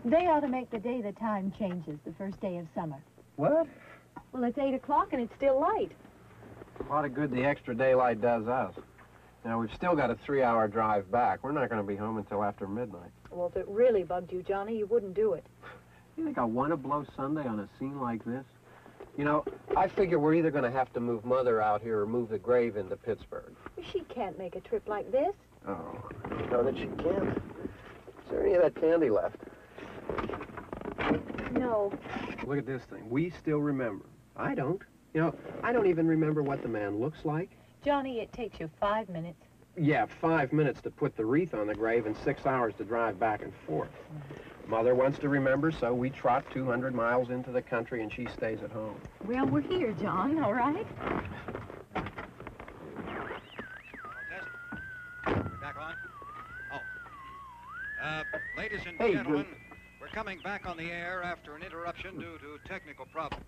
They ought to make the day the time changes, the first day of summer. What? Well, it's 8 o'clock and it's still light. A lot of good the extra daylight does us. Now, we've still got a 3-hour drive back. We're not going to be home until after midnight. Well, if it really bugged you, Johnny, you wouldn't do it. You think I want to blow Sunday on a scene like this? You know, I figure we're either going to have to move Mother out here or move the grave into Pittsburgh. She can't make a trip like this. Oh, you know that she can't. Is there any of that candy left? No. Look at this thing. We still remember. I don't. You know, I don't even remember what the man looks like. Johnny, it takes you 5 minutes. Yeah, 5 minutes to put the wreath on the grave and 6 hours to drive back and forth. Mother wants to remember, so we trot 200 miles into the country and she stays at home. Well, we're here, John, all right? We're back on? Oh. Ladies and gentlemen, we're coming back on the air after an interruption due to technical problems.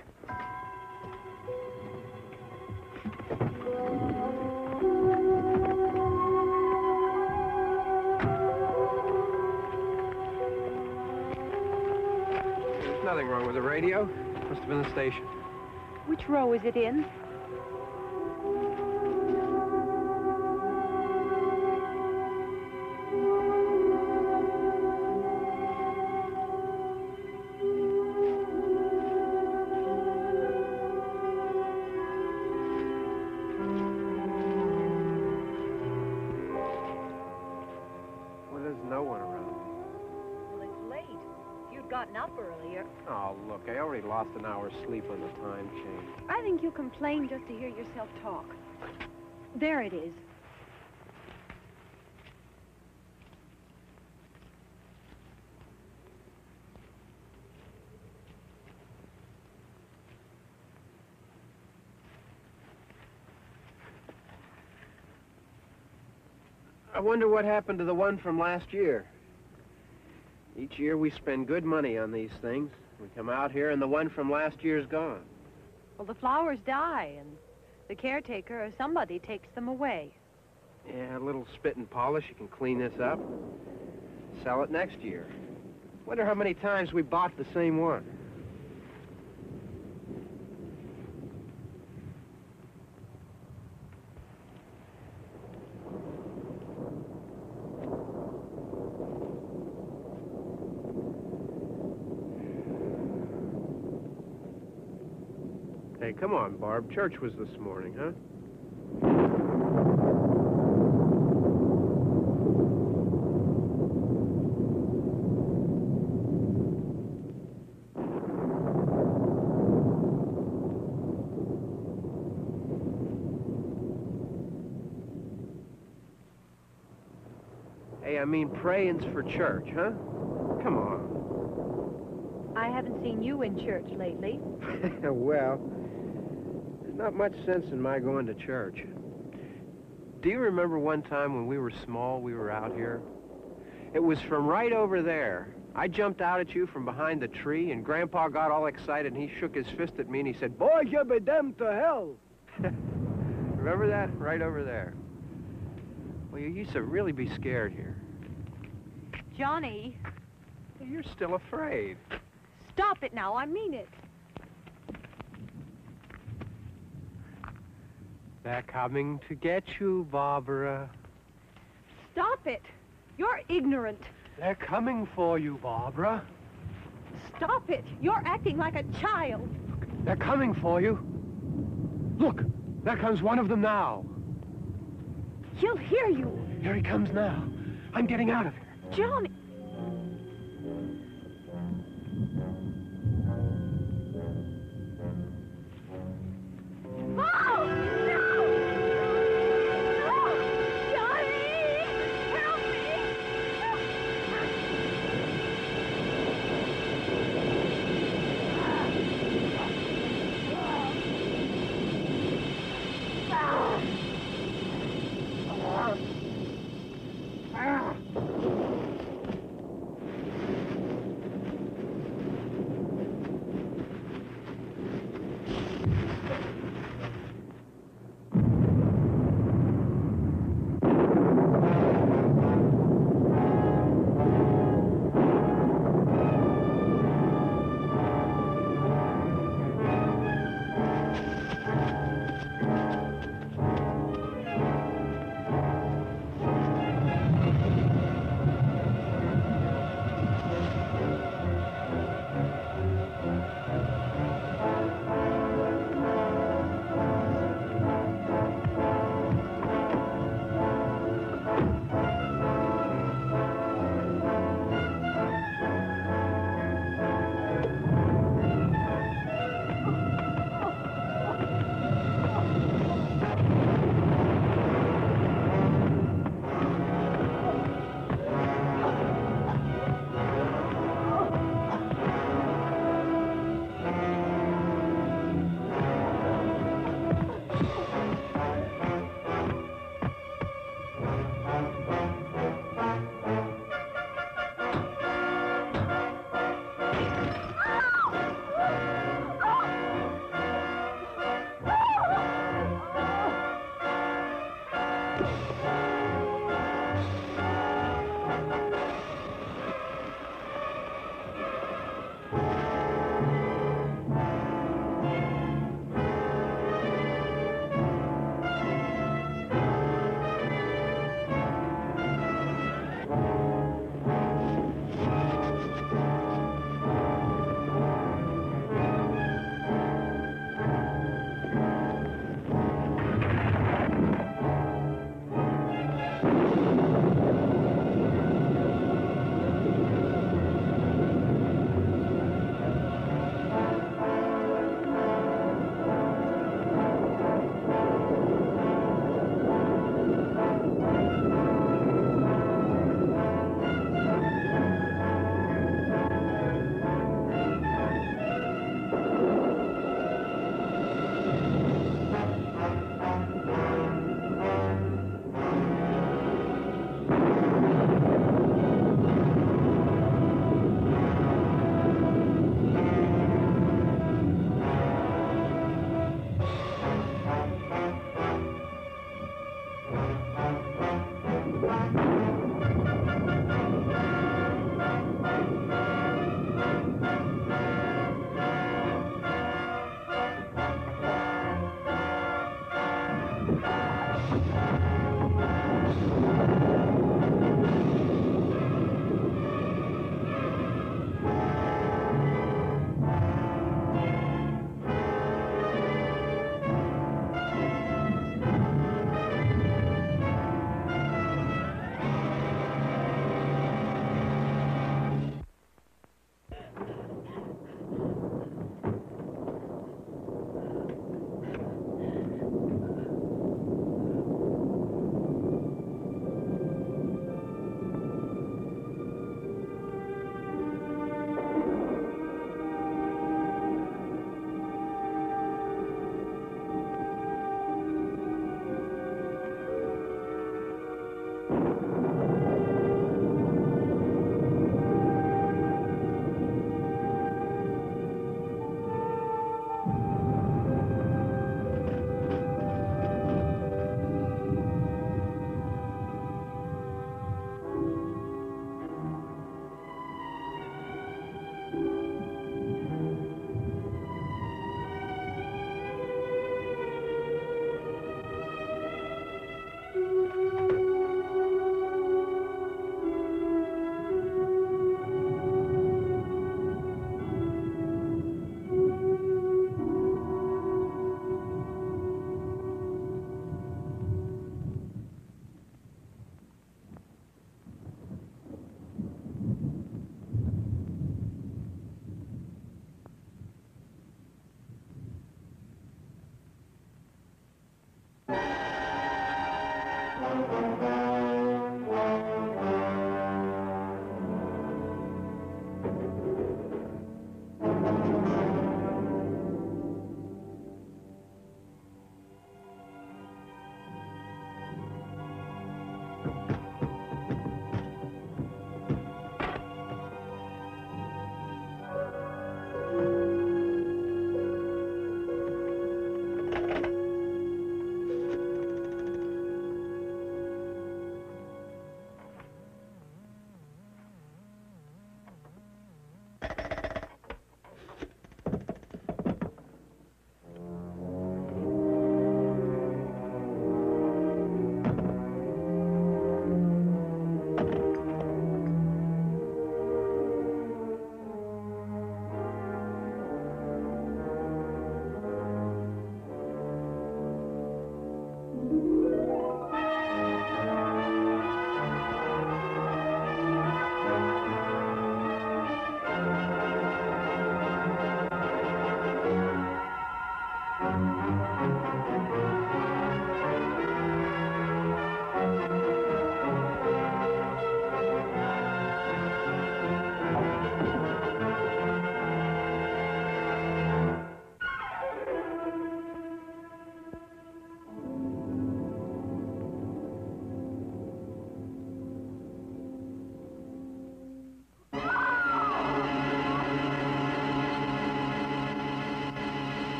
There's nothing wrong with the radio. Must have been the station. Which row is it in? Up earlier. Oh, look, I already lost an hour's sleep on the time change. I think you complain just to hear yourself talk. There it is. I wonder what happened to the one from last year. Each year we spend good money on these things. We come out here and the one from last year's gone. Well, the flowers die and the caretaker or somebody takes them away. Yeah, a little spit and polish. You can clean this up. Sell it next year. Wonder how many times we bought the same one. Hey, come on, Barb. Church was this morning, huh? I mean praying's for church, huh? Come on. I haven't seen you in church lately. Well, there's not much sense in my going to church. Do you remember one time when we were small, we were out here? It was from right over there. I jumped out at you from behind the tree, and Grandpa got all excited, and he shook his fist at me, and he said, "Boys, you'll be damned to hell." Remember that? Right over there. Well, you used to really be scared here. Johnny, You're still afraid. stop it now. I mean it. They're coming to get you, Barbara. Stop it. You're ignorant. They're coming for you, Barbara. Stop it. You're acting like a child. They're coming for you. Look, there comes one of them now. He'll hear you. Here he comes now. I'm getting out of here. Johnny. Oh, no! No! Johnny! Help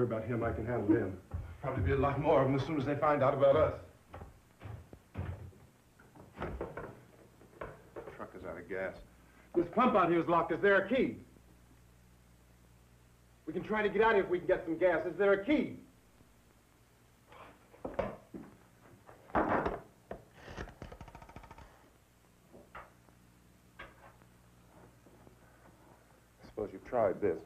about him. I can handle him. Probably be a lot more of them as soon as they find out about us. Truck is out of gas. This pump out here is locked. Is there a key? We can try to get out of here if we can get some gas. Is there a key? I suppose you've tried this.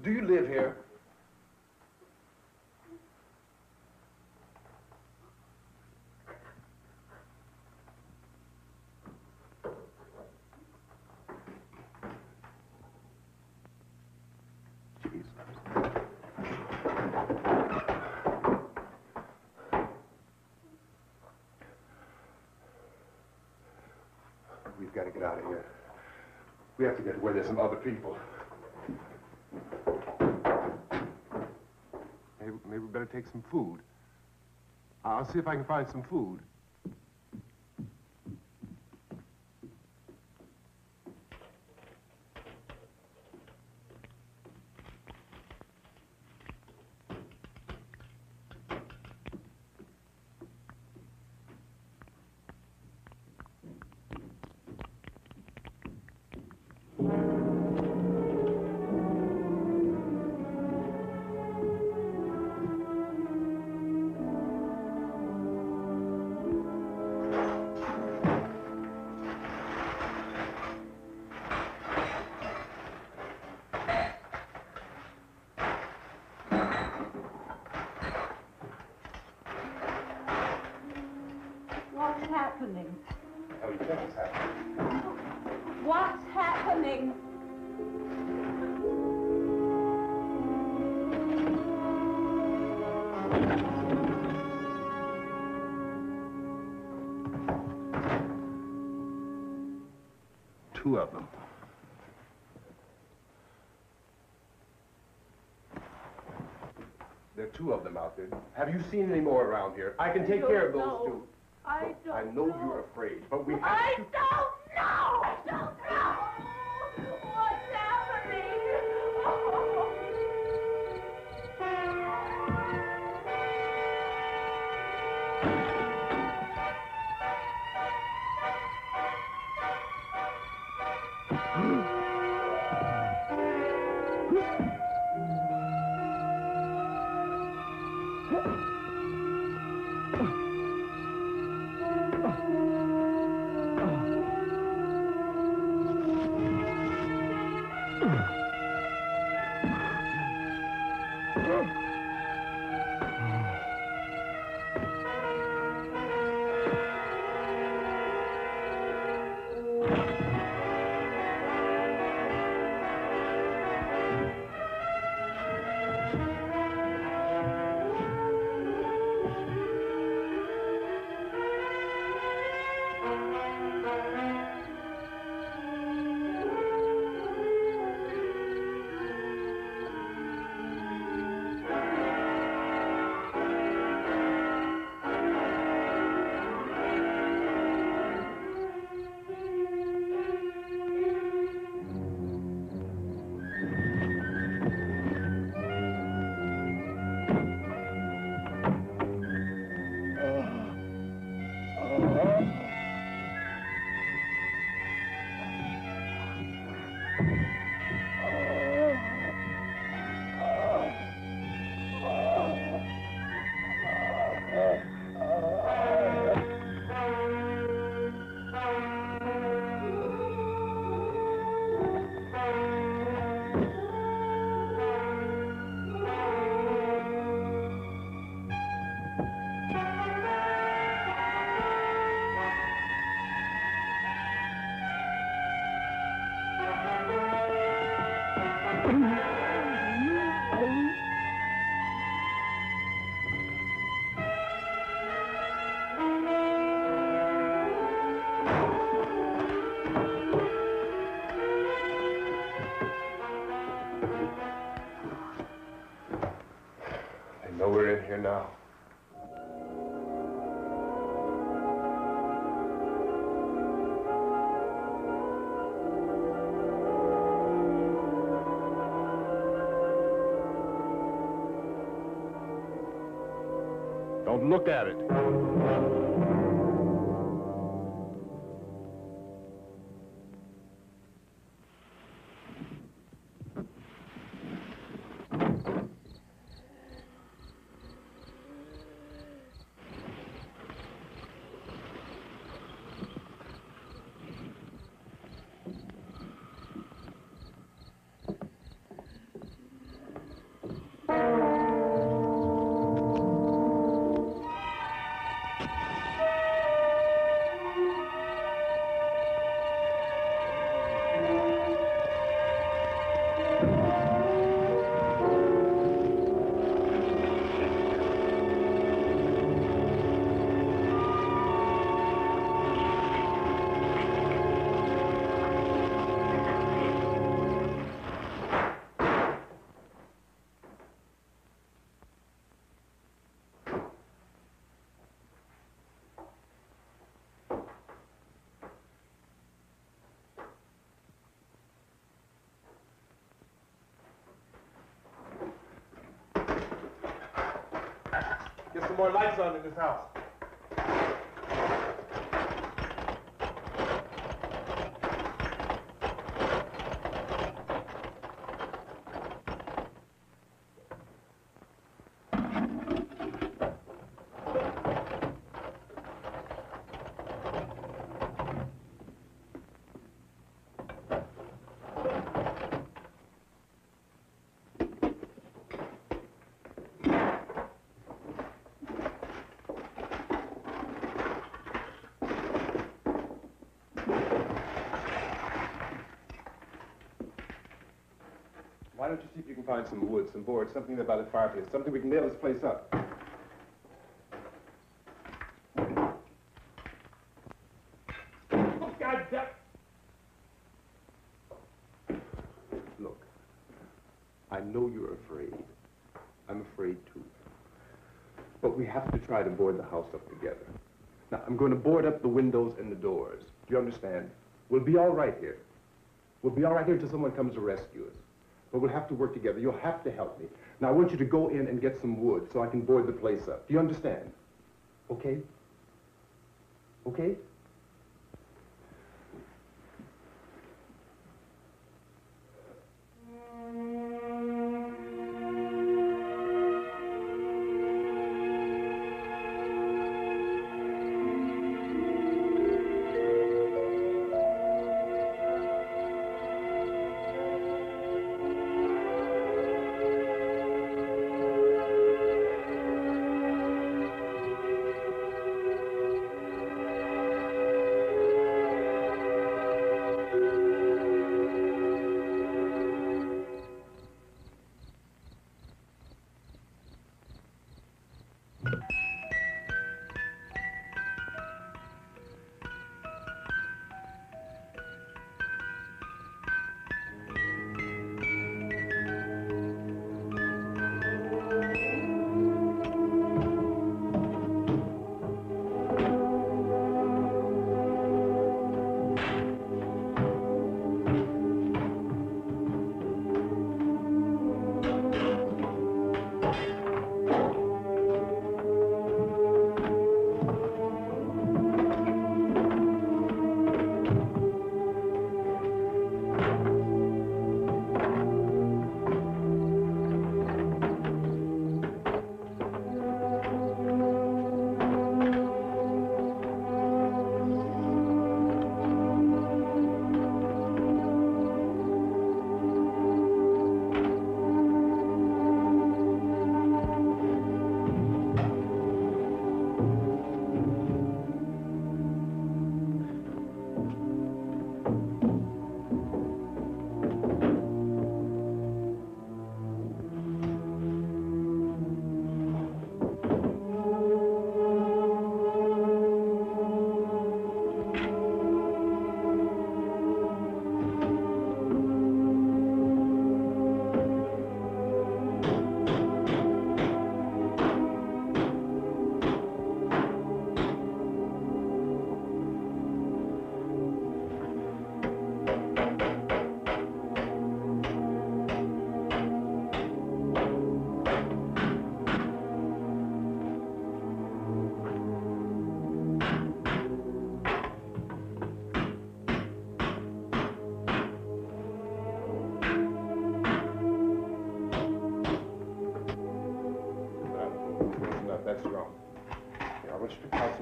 Do you live here? We've got to get out of here. We have to get to where there's some other people. Maybe we better take some food. I'll see if I can find some food. What's happening? How do you think it's happening? What's happening? Two of them. There are two of them out there. Have you seen any more around here? I can take care of those two. I don't I know you're afraid, but we have I to... don't know! I don't know! What's happening? I know we're in here now. Don't look at it. Get some more lights on in this house. Why don't you see if you can find some wood, some boards, something about a fireplace, something we can nail this place up. Oh, God damn! Look, I know you're afraid. I'm afraid too. But we have to try to board the house up together. Now, I'm going to board up the windows and the doors. Do you understand? We'll be all right here. We'll be all right here until someone comes to rescue us. But we'll have to work together. You'll have to help me. Now, I want you to go in and get some wood so I can board the place up. Do you understand? Okay? Okay?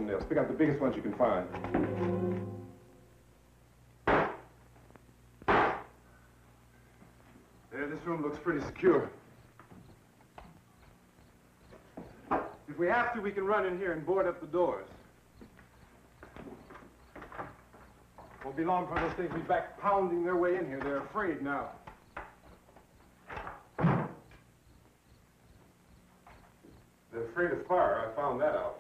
extraction nails. Pick out the biggest ones you can find. There, this room looks pretty secure. If we have to, we can run in here and board up the doors. Won't be long before those things be back pounding their way in here. They're afraid now. They're afraid of fire. I found that out.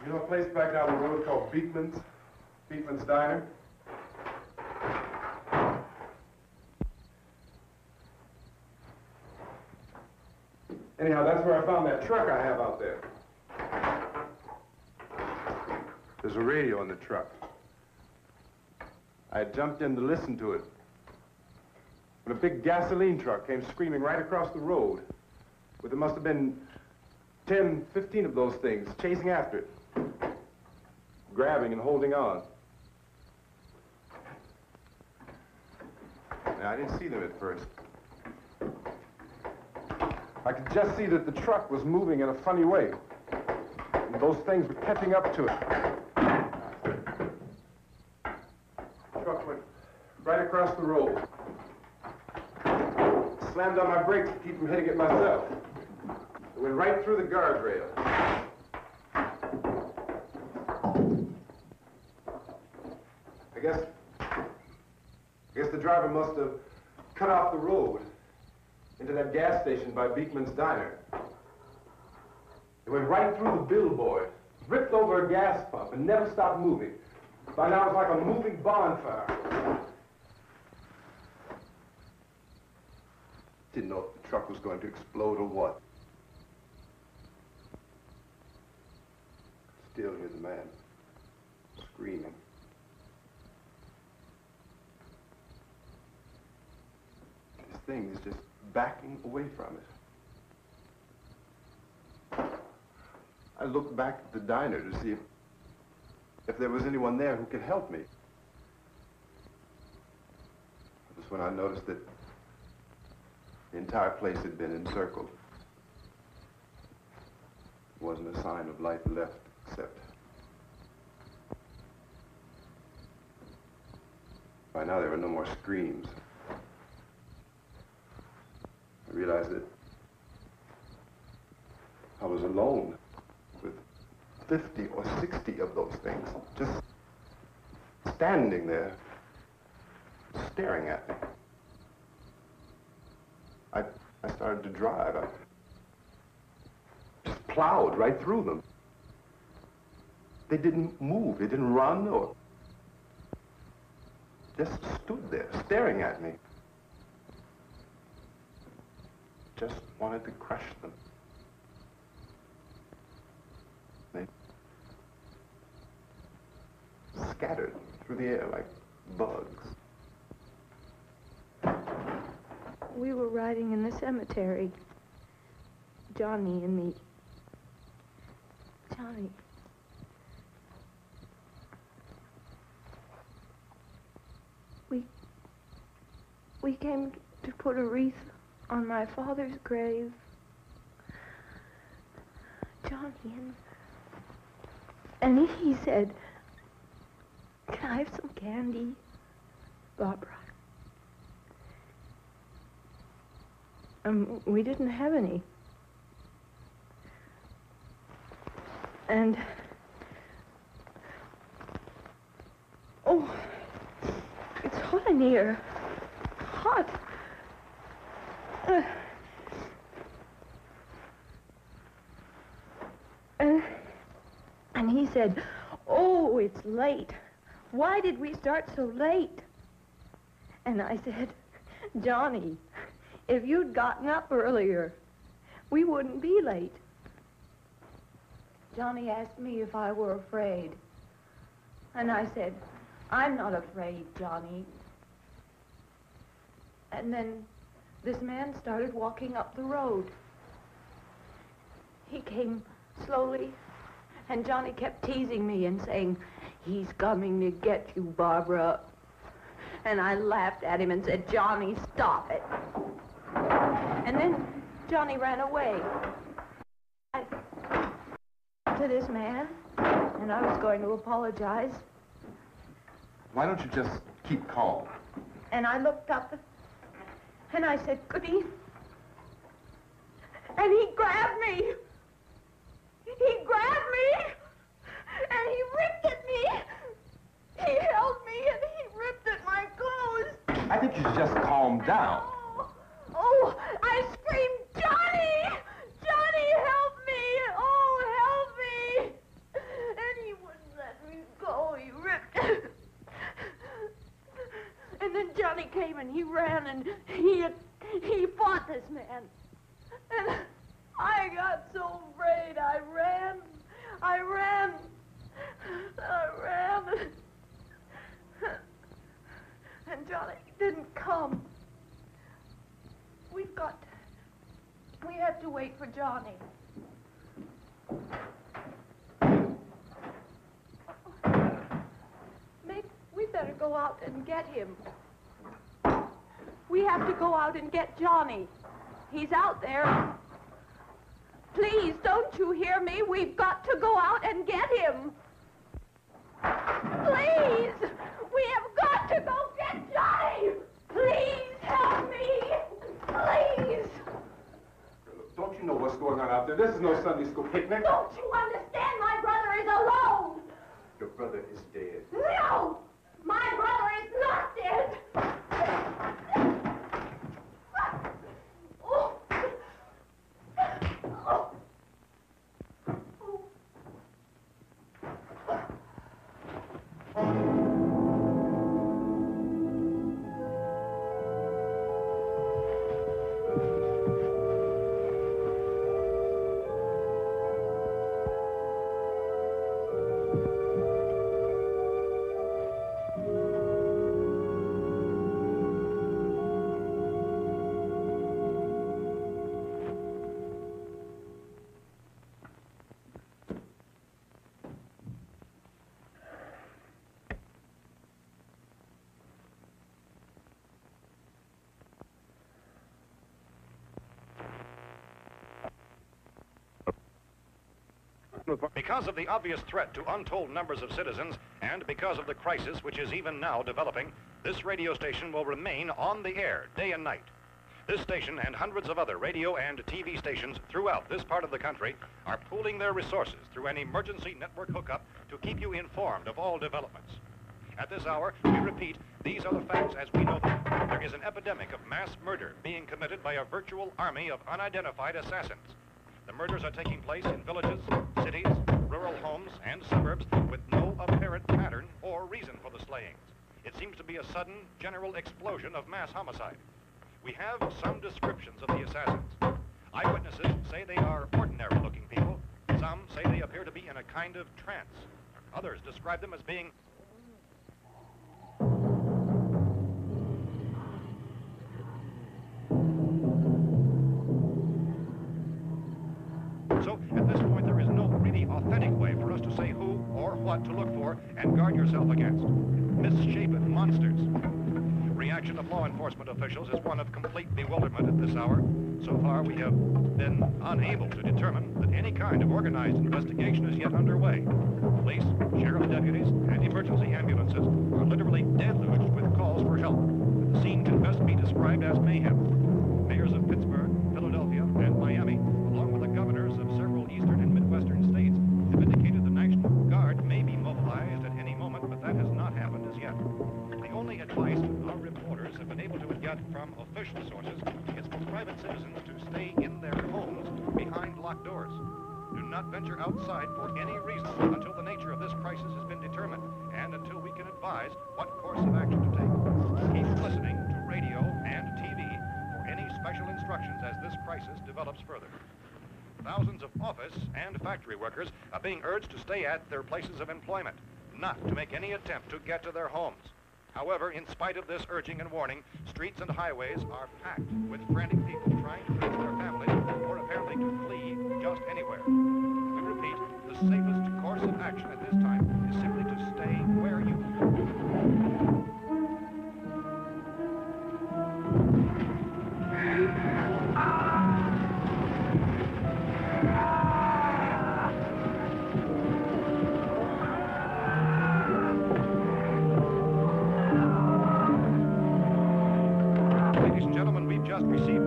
You know a place back down the road called Beekman's? Beekman's Diner? Anyhow, that's where I found that truck I have out there. There's a radio in the truck. I had jumped in to listen to it when a big gasoline truck came screaming right across the road. But there must have been 10, 15 of those things chasing after it, grabbing and holding on. Now, I didn't see them at first. I could just see that the truck was moving in a funny way. And those things were catching up to it. The truck went right across the road. Slammed on my brakes to keep from hitting it myself. It went right through the guardrail. I guess the driver must have cut off the road into that gas station by Beekman's Diner. It went right through the billboard, ripped over a gas pump, and never stopped moving. By now, it's like a moving bonfire. Didn't know if the truck was going to explode or what. Still hear the man screaming. This thing is just backing away from it. I looked back at the diner to see if there was anyone there who could help me. That's when I noticed that the entire place had been encircled. There wasn't a sign of life left except by now there were no more screams. I realized that I was alone with 50 or 60 of those things, just standing there, staring at me. I started to drive. I just plowed right through them. They didn't move, they didn't run or just stood there, staring at me. Just wanted to crush them. They scattered through the air like bugs. We were riding in the cemetery, Johnny and me. Johnny. We came to put a wreath on my father's grave. Johnny, and he said, "Can I have some candy, Barbara?" We didn't have any. And, oh, it's hot in here. Hot. And he said, "Oh, it's late. Why did we start so late?" And I said, "Johnny, if you'd gotten up earlier, we wouldn't be late." Johnny asked me if I were afraid. And I said, "I'm not afraid, Johnny." And then this man started walking up the road. He came slowly, and Johnny kept teasing me and saying, He's coming to get you, Barbara. And I laughed at him and said, Johnny, stop it. And then Johnny ran away. I to this man, and I was going to apologize. Why don't you just keep calm? And I looked up, and I said, Goody. And he grabbed me. He grabbed me, and he ripped at me. He held me, and he ripped at my clothes. I think you should just calm down. Oh, I screamed, Johnny! Johnny, help me! Oh, help me! And he wouldn't let me go. He ripped. And then Johnny came and he ran and he fought this man. And I got so afraid. I ran. And Johnny didn't come. We have to wait for Johnny. Maybe we better go out and get him. We have to go out and get Johnny. He's out there. Please, don't you hear me? We've got to go out and get him. Please! We have got to go get Johnny! Please help me! Please! Don't you know what's going on out there? This is no Sunday school picnic. Don't you understand? My brother is alone! Your brother is dead. No! My brother is not dead! Oh. Oh. Because of the obvious threat to untold numbers of citizens, and because of the crisis which is even now developing, this radio station will remain on the air day and night. This station and hundreds of other radio and TV stations throughout this part of the country are pooling their resources through an emergency network hookup to keep you informed of all developments. At this hour, we repeat, these are the facts as we know them. There is an epidemic of mass murder being committed by a virtual army of unidentified assassins. The murders are taking place in villages, cities, rural homes, and suburbs with no apparent pattern or reason for the slayings. It seems to be a sudden, general explosion of mass homicide. We have some descriptions of the assassins. Eyewitnesses say they are ordinary-looking people. Some say they appear to be in a kind of trance. Others describe them as being So, at this point, there is no really authentic way for us to say who or what to look for and guard yourself against. Misshapen monsters. Reaction of law enforcement officials is one of complete bewilderment at this hour. So far, we have been unable to determine that any kind of organized investigation is yet underway. Police, sheriff deputies, and emergency ambulances are literally deluged with calls for help. The scene can best be described as mayhem. Mayors of Pittsburgh, Philadelphia, and Miami, along with the governors of several eastern and midwestern states, have indicated the National Guard may be mobilized at any moment, but that has not happened as yet. The only advice our reporters have been able to get from official sources is for private citizens to stay in their homes behind locked doors. Do not venture outside for any reason until the nature of this crisis has been determined and until we can advise what course of action to take. Keep listening to radio and TV for any special instructions as this crisis develops further. Thousands of office and factory workers are being urged to stay at their places of employment, not to make any attempt to get to their homes. However, in spite of this urging and warning, streets and highways are packed with frantic people trying to reach their families or apparently to flee just anywhere. We repeat, the safest course of action at this time is simply to stay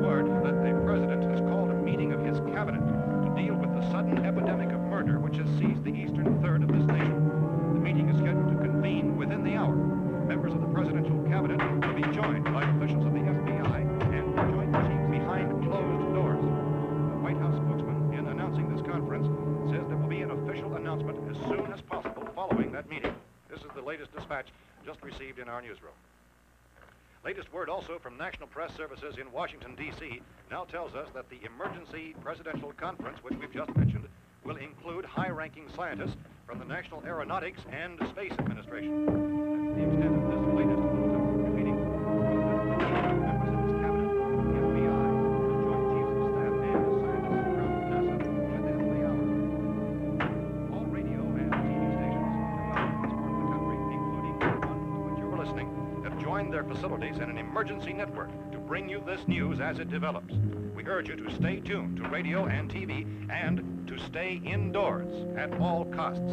word that the president has called a meeting of his cabinet to deal with the sudden epidemic of murder which has seized the eastern third of this nation. The meeting is scheduled to convene within the hour. Members of the presidential cabinet will be joined by officials of the FBI and joint teams behind closed doors. The White House spokesman, in announcing this conference, says there will be an official announcement as soon as possible following that meeting. This is the latest dispatch just received in our newsroom. Latest word also from National Press Services in Washington, D.C. now tells us that the emergency presidential conference, which we've just mentioned, will include high-ranking scientists from the National Aeronautics and Space Administration. That's the extent of this latest bulletin. Repeating, members of his cabinet, the FBI, the Joint Chiefs of Staff, and scientists from NASA within the hour. All radio and TV stations throughout this part of the country, including the one to which you're listening, have joined their facilities in an emergency network to bring you this news as it develops. We urge you to stay tuned to radio and TV and to stay indoors at all costs.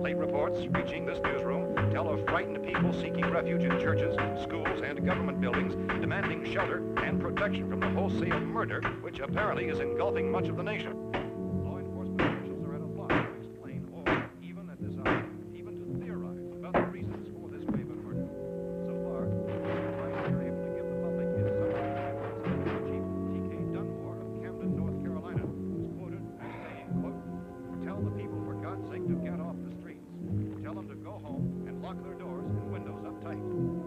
Late reports reaching this newsroom tell of frightened people seeking refuge in churches, schools, and government buildings, demanding shelter and protection from the wholesale murder which apparently is engulfing much of the nation. Law enforcement officials are at a loss to explain or, even at this hour, even to theorize about the reasons for this wave of murder. So far, the advice we're able to give the public is summary of Chief T.K. Dunmore of Camden, North Carolina, who's quoted as saying, quote, "Tell the people, for God's sake, to get off the streets. Tell them to go home and lock their doors and windows up tight.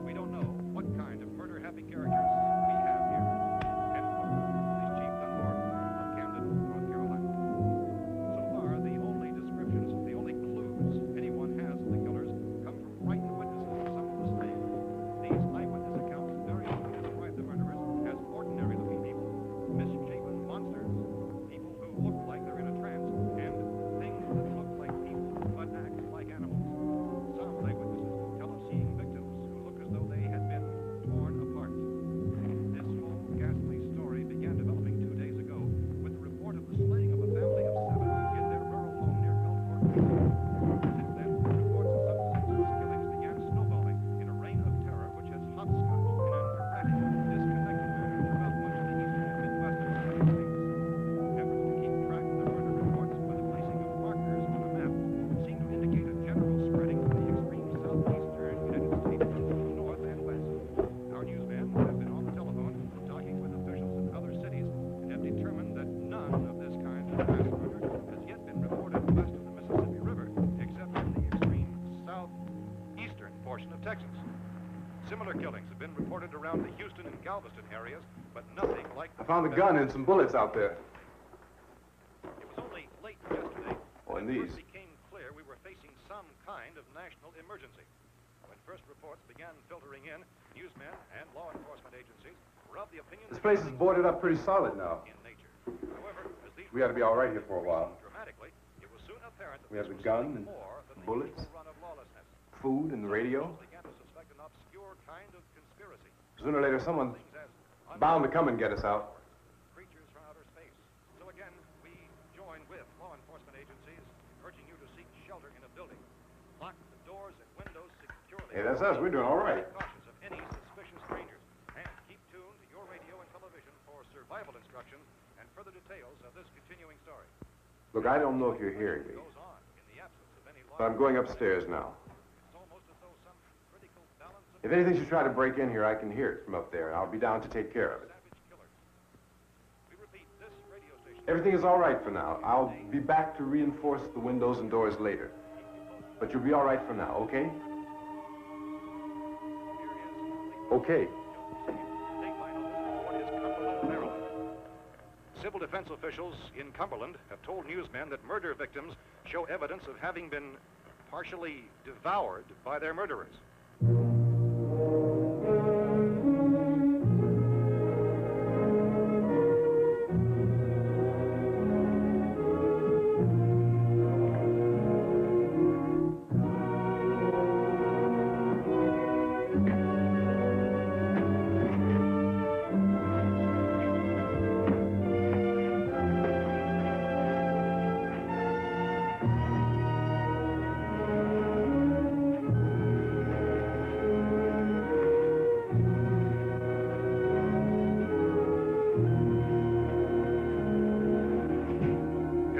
We don't know what kind of murder-happy characters we have here." End quote. This is Chief Dunmore of Camden, North Carolina. So far, the only descriptions, the only clues anyone has of the killers come from frightened witnesses of some of the slaves. These eyewitness accounts very often describe the murderers as ordinary-looking people, misshapen monsters, people who look like they're in a trance, and things that look like people but act like animals. Some eyewitnesses tell of seeing victims who look as though they had been torn apart. This whole ghastly story began developing 2 days ago with the report of the slaying of a family of 7 in their rural home near Gulfport. Since then, reports of subsequent killings began snowballing in a reign of terror which has hopscotched in an erratic, disconnected manner throughout much of the eastern and midwest of the United States. Efforts to keep track of the murder reports by the placing of markers on a map seem to indicate a general spreading of the extreme southeastern United States to the north and west. Our newsmen have been on the telephone talking with officials in other cities and have determined that none of this kind of mass murder has yet been reported west of the Mississippi River, except in the extreme southeastern portion of Texas. Similar killings have been reported around the Houston and Galveston areas, but nothing like the... I found a gun and some bullets out there. It was only late yesterday Oh, and when it these. first became clear we were facing some kind of national emergency. When first reports began filtering in, newsmen and law enforcement agencies were of the opinion This that place is killings boarded up pretty solid now. in nature. However, as these We ought to be all right here for a while. dramatically, it was soon apparent that We have this the was gun something and more than the bullets. usual run of lawlessness. Food and the radio. Some began to suspect an obscure kind of conspiracy. Sooner or later, someone's Things as bound to come and get us out. creatures from outer space. So again, we join with law enforcement agencies, urging you to seek shelter in a building. Lock the doors and windows securely. Hey, that's us. We're doing all right. Be cautious of any suspicious strangers. And keep tuned to your radio and television for survival instructions and further details of this continuing story. Look, I don't know if you're hearing me, Goes on in the absence of any law. but I'm going upstairs now. It's almost as though some critical balance of If anything should try to break in here, I can hear it from up there, and I'll be down to take care of it. savage killers. We repeat, this radio station. Everything is all right for now. I'll be back to reinforce the windows and doors later. But you'll be all right for now, okay? Okay. Dateline on this report is Cumberland, Maryland. Civil defense officials in Cumberland have told newsmen that murder victims show evidence of having been partially devoured by their murderers.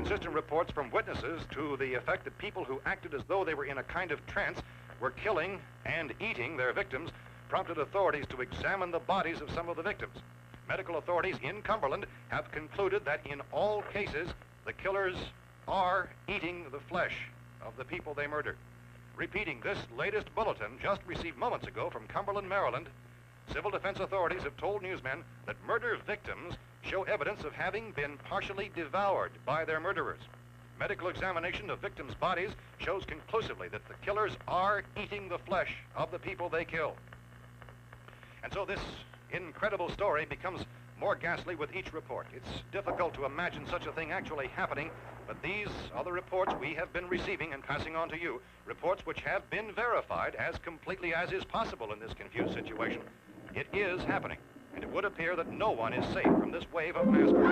Inconsistent reports from witnesses to the effect that people who acted as though they were in a kind of trance were killing and eating their victims prompted authorities to examine the bodies of some of the victims. Medical authorities in Cumberland have concluded that in all cases, the killers are eating the flesh of the people they murdered. Repeating this latest bulletin just received moments ago from Cumberland, Maryland, civil defense authorities have told newsmen that murder victims show evidence of having been partially devoured by their murderers. Medical examination of victims' bodies shows conclusively that the killers are eating the flesh of the people they kill. And so this incredible story becomes more ghastly with each report. It's difficult to imagine such a thing actually happening, but these are the reports we have been receiving and passing on to you, reports which have been verified as completely as is possible in this confused situation. It is happening, and it would appear that no one is safe from this wave of mass murder.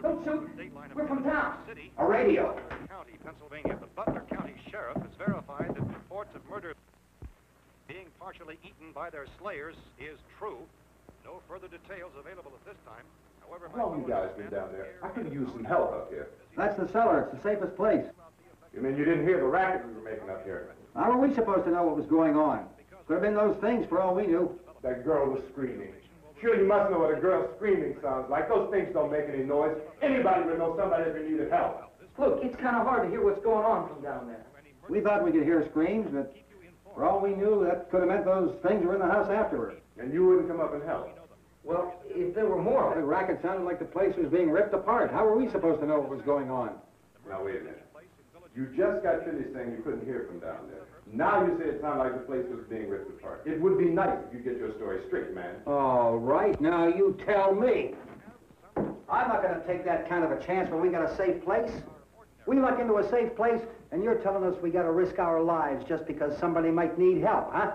Don't shoot! We're from town. A radio. County, Pennsylvania. The Butler County Sheriff has verified that reports of murder being partially eaten by their slayers is true. No further details available at this time. However, How long you guys been down there? I could use some help up here. That's the cellar. It's the safest place. You mean you didn't hear the racket we were making up here? How were we supposed to know what was going on? Could have been those things for all we knew. That girl was screaming. Sure, you must know what a girl screaming sounds like. Those things don't make any noise. Anybody would know somebody ever needed help. Look, it's kind of hard to hear what's going on from down there. We thought we could hear screams, but for all we knew, that could have meant those things were in the house afterward. And you wouldn't come up and help? Well, if there were more... The racket sounded like the place was being ripped apart. How were we supposed to know what was going on? Now, wait a minute. You just got finished saying you couldn't hear from down there. Now you say it sounded like the place was being ripped apart. It would be nice if you get your story straight, man. All right, now you tell me. I'm not going to take that kind of a chance when we got a safe place. We luck into a safe place, and you're telling us we got to risk our lives just because somebody might need help, huh?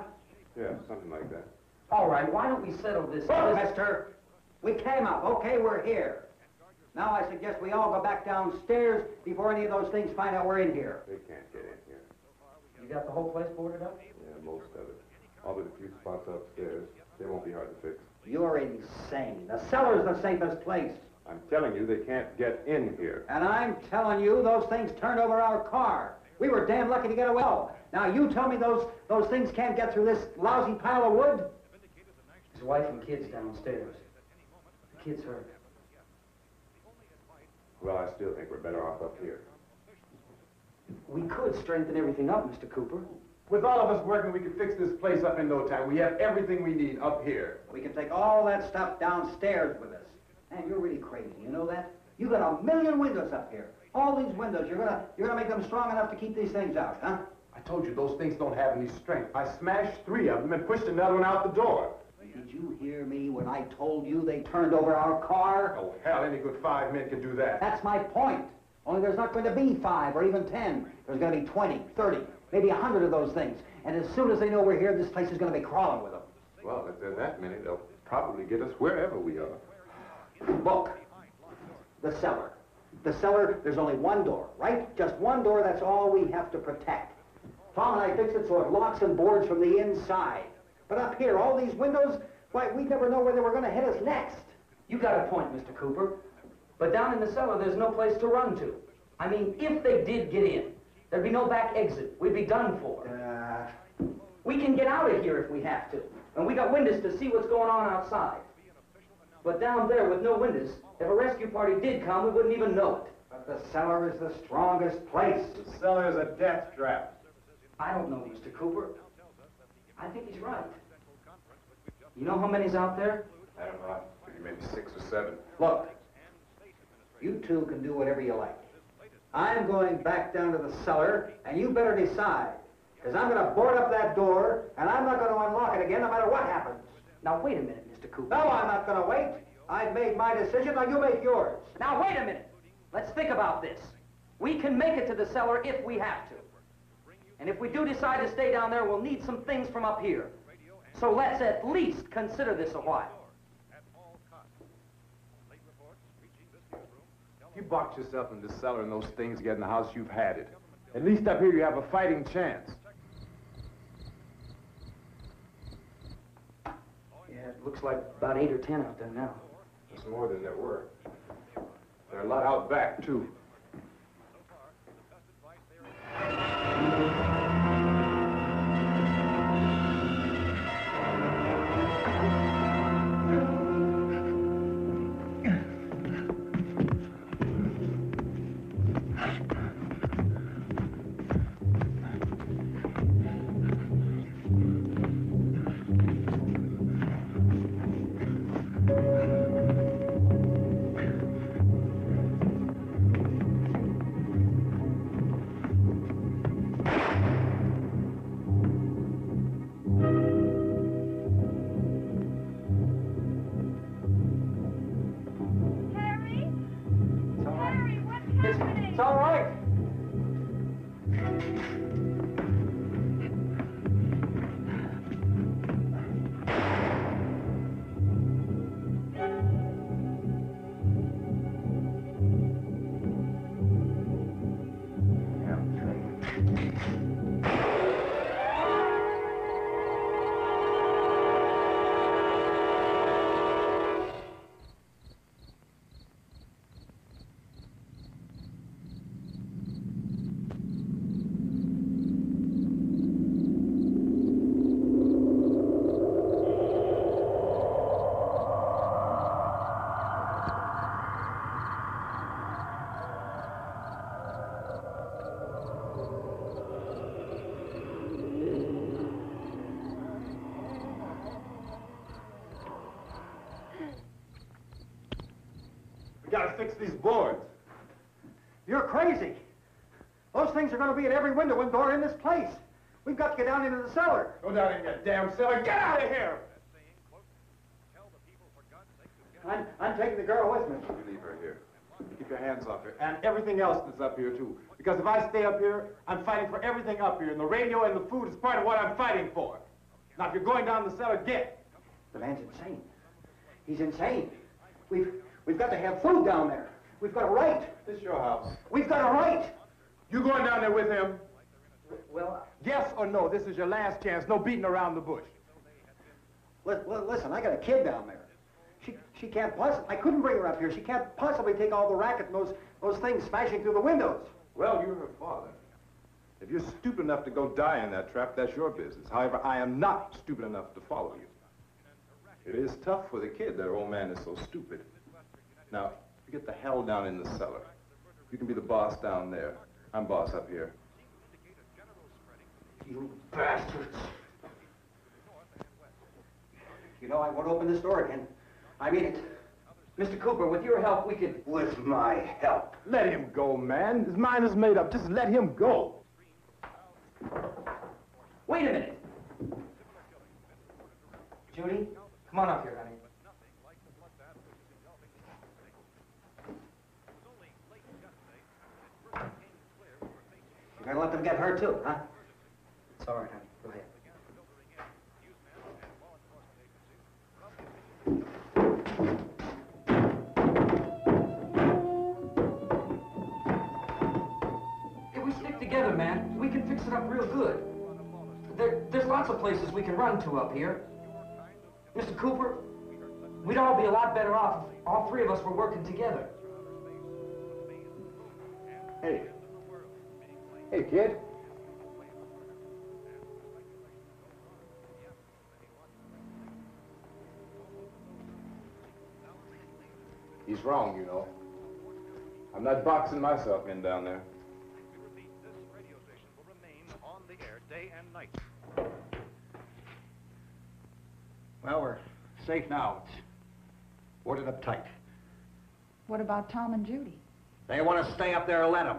Yeah, something like that. All right, why don't we settle this... Look, mister, we came up. Okay, we're here. Now I suggest we all go back downstairs before any of those things find out we're in here. They can't get in here. You got the whole place boarded up? Yeah, most of it. All but a few spots upstairs. They won't be hard to fix. You're insane. The cellar's the safest place. I'm telling you, they can't get in here. And I'm telling you, those things turned over our car. We were damn lucky to get away. Now you tell me those things can't get through this lousy pile of wood? His wife and kids downstairs. The kid's hurt. Well, I still think we're better off up here. We could strengthen everything up, Mr. Cooper. With all of us working, we can fix this place up in no time. We have everything we need up here. We can take all that stuff downstairs with us. Man, you're really crazy, you know that? You got 1,000,000 windows up here. All these windows, you're gonna make them strong enough to keep these things out, huh? I told you those things don't have any strength. I smashed 3 of them and pushed another one out the door. Did you hear me when I told you they turned over our car? Oh, hell, any good 5 men can do that. That's my point. Only there's not going to be 5 or even 10. There's going to be 20, 30, maybe 100 of those things. And as soon as they know we're here, this place is going to be crawling with them. Well, if there are that many, they'll probably get us wherever we are. Look, the cellar. The cellar, there's only one door, right? Just one door, that's all we have to protect. Tom and I fixed it so it locks and boards from the inside. But up here, all these windows, why, we never know where they were going to hit us next. You got a point, Mr. Cooper. But down in the cellar, there's no place to run to. I mean, if they did get in, there'd be no back exit. We'd be done for. We can get out of here if we have to. And we got windows to see what's going on outside. But down there with no windows, if a rescue party did come, we wouldn't even know it. But the cellar is the strongest place. The cellar is a death trap. I don't know, Mr. Cooper. I think he's right. You know how many's out there? I don't know. Maybe 6 or 7. Look, you two can do whatever you like. I'm going back down to the cellar, and you better decide. Because I'm going to board up that door, and I'm not going to unlock it again no matter what happens. Now, wait a minute, Mr. Cooper. No, I'm not going to wait. I've made my decision, now you make yours. Now, wait a minute. Let's think about this. We can make it to the cellar if we have to. And if we do decide to stay down there, we'll need some things from up here. So let's at least consider this a while. If you box yourself in the cellar and those things get in the house, you've had it. At least up here you have a fighting chance. Looks like about 8 or 10 out there now. There's more than there were. There are a lot out back, too. It's all right. We gotta fix these boards. You're crazy. Those things are going to be at every window and door in this place. We've got to get down into the cellar. Go down in your damn cellar. Get out of here! I'm taking the girl with me. You leave her here. Keep your hands off her. And everything else that's up here, too. Because if I stay up here, I'm fighting for everything up here. And the radio and the food is part of what I'm fighting for. Now, if you're going down the cellar, get. The man's insane. He's insane. We've got to have food down there. We've got a right. This is your house. We've got a right. You going down there with him? Well, Yes or no? This is your last chance. No beating around the bush. Listen, I got a kid down there. She can't possibly, I couldn't bring her up here. She can't possibly take all the racket and those things smashing through the windows. Well, you're her father. If you're stupid enough to go die in that trap, that's your business. However, I am not stupid enough to follow you. It is tough for the kid. That old man is so stupid. Now, you get the hell down in the cellar. You can be the boss down there. I'm boss up here. You bastards. You know, I won't open this door again. I mean it. Mr. Cooper, with your help, we could... With my help. Let him go, man. His mind is made up. Just let him go. Wait a minute. Judy, come on up here, honey. You gotta let them get hurt too, huh? It's all right, honey. Go ahead. If we stick together, man, we can fix it up real good. There's lots of places we can run to up here. Mr. Cooper, we'd all be a lot better off if all three of us were working together. Hey. Hey, kid. He's wrong, you know. I'm not boxing myself in down there. We repeat, this radio station will remain on the air day and night. Well, we're safe now. It's boarded up tight. What about Tom and Judy? They want to stay up there, let them.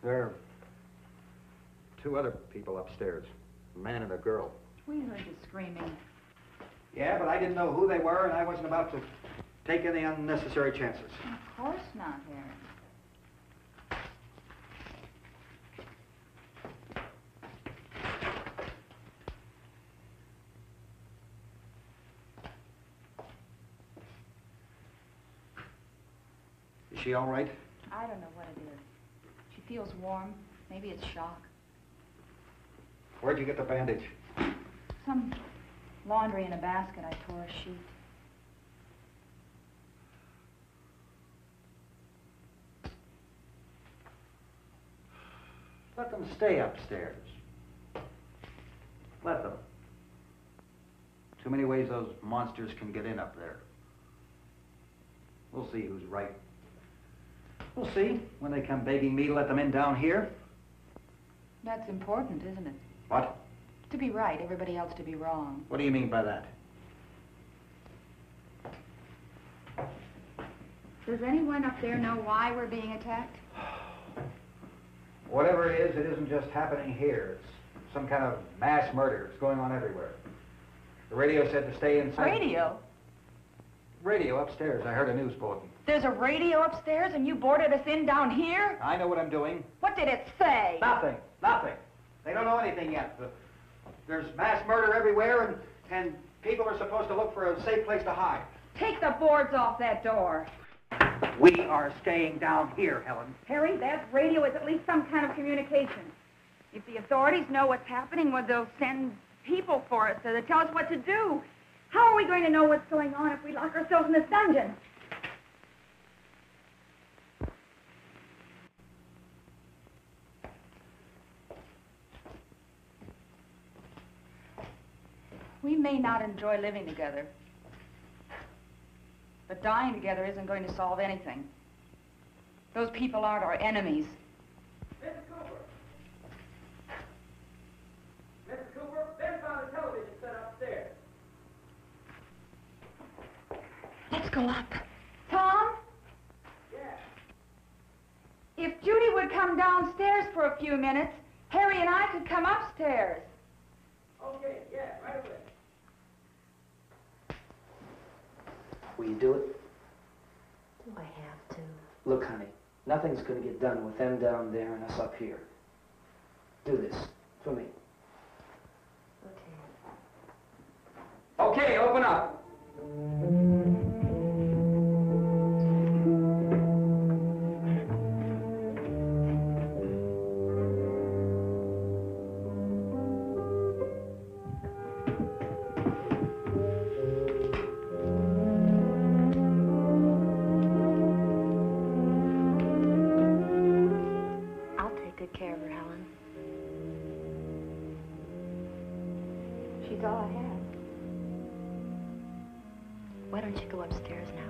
There are two other people upstairs, a man and a girl. We heard you screaming. Yeah, but I didn't know who they were, and I wasn't about to take any unnecessary chances. Of course not, Harry. Is she all right? I don't know what it is. She feels warm. Maybe it's shock. Where'd you get the bandage? Some laundry in a basket. I tore a sheet. Let them stay upstairs. Let them. Too many ways those monsters can get in up there. We'll see who's right. We'll see when they come begging me to let them in down here. That's important, isn't it? What? To be right, everybody else to be wrong. What do you mean by that? Does anyone up there know why we're being attacked? Whatever it is, it isn't just happening here. It's some kind of mass murder. It's going on everywhere. The radio said to stay inside. Radio? Radio upstairs. I heard a news bulletin. There's a radio upstairs and you boarded us in down here? I know what I'm doing. What did it say? Nothing. Nothing. They don't know anything yet. There's mass murder everywhere, and people are supposed to look for a safe place to hide. Take the boards off that door. We are staying down here, Helen. Harry, that radio is at least some kind of communication. If the authorities know what's happening, well, they'll send people for us to tell us what to do. How are we going to know what's going on if we lock ourselves in this dungeon? We may not enjoy living together, but dying together isn't going to solve anything. Those people aren't our enemies. Mrs. Cooper! Mrs. Cooper, Ben found a television set upstairs. Let's go up. Tom? Yeah. If Judy would come downstairs for a few minutes, Harry and I could come upstairs. Okay, yeah, right away. Will you do it? Do I have to? Look, honey, nothing's going to get done with them down there and us up here. Do this for me. Okay. Okay, open up. I'll take good care of her, Helen. She's all I have. Why don't you go upstairs now?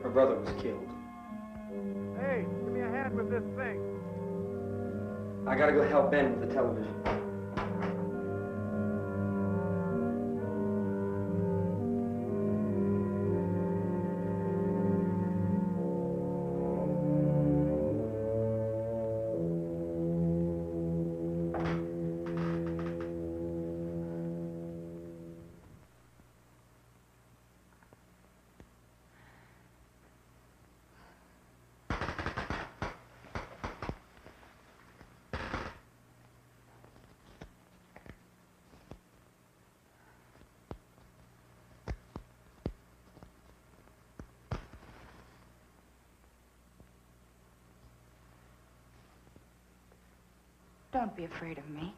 Her brother was killed. Hey, give me a hand with this thing. I gotta go help Ben with the television. Don't be afraid of me.